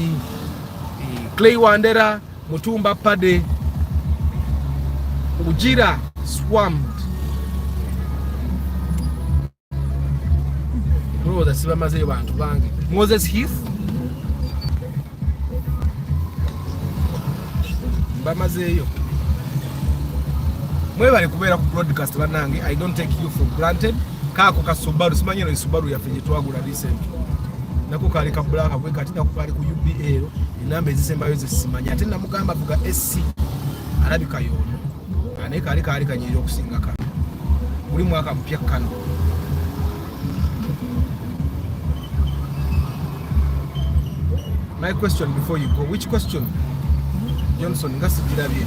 Clay Wandera Mutumba Pade Ujira Swarmed Broda siba maze bantu bange Moses Heath Bamazeyo mwe bali kubera ku broadcast banange I don't take you for granted kako ka Subaru simanyero Subaru ya fenye twagula recent nako kali ka black bwe kati nako kali ku UBL inamba ezisembayo zesimanya ate namugamba vuga SC alabika yono ane kali kanyiro okusinga kano buli mwaka mpya kano my question before you go which question Johnson ngasi jirabye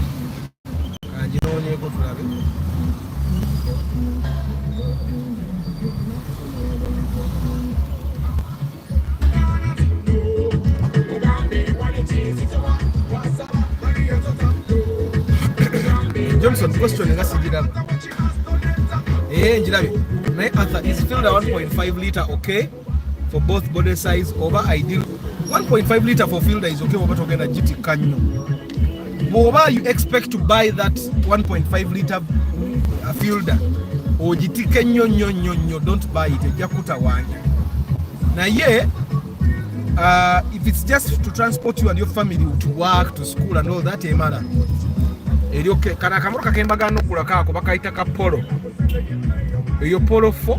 kanjinonye ko tulabe Johnson question ngasi jirabye njirabe my answer is filled a 1.5 liter okay for both body size over ideal 1.5 liter for filter is okay over togenda GT kanyo Boba you expect to buy that 1.5 liter filter or GT kanyo don't buy it ejakuta wanya na ye if it's just to transport you and your family to work to school and all that matter eri okay kana kamoka kembagano kula kako bakaita ka polo eyo polo 4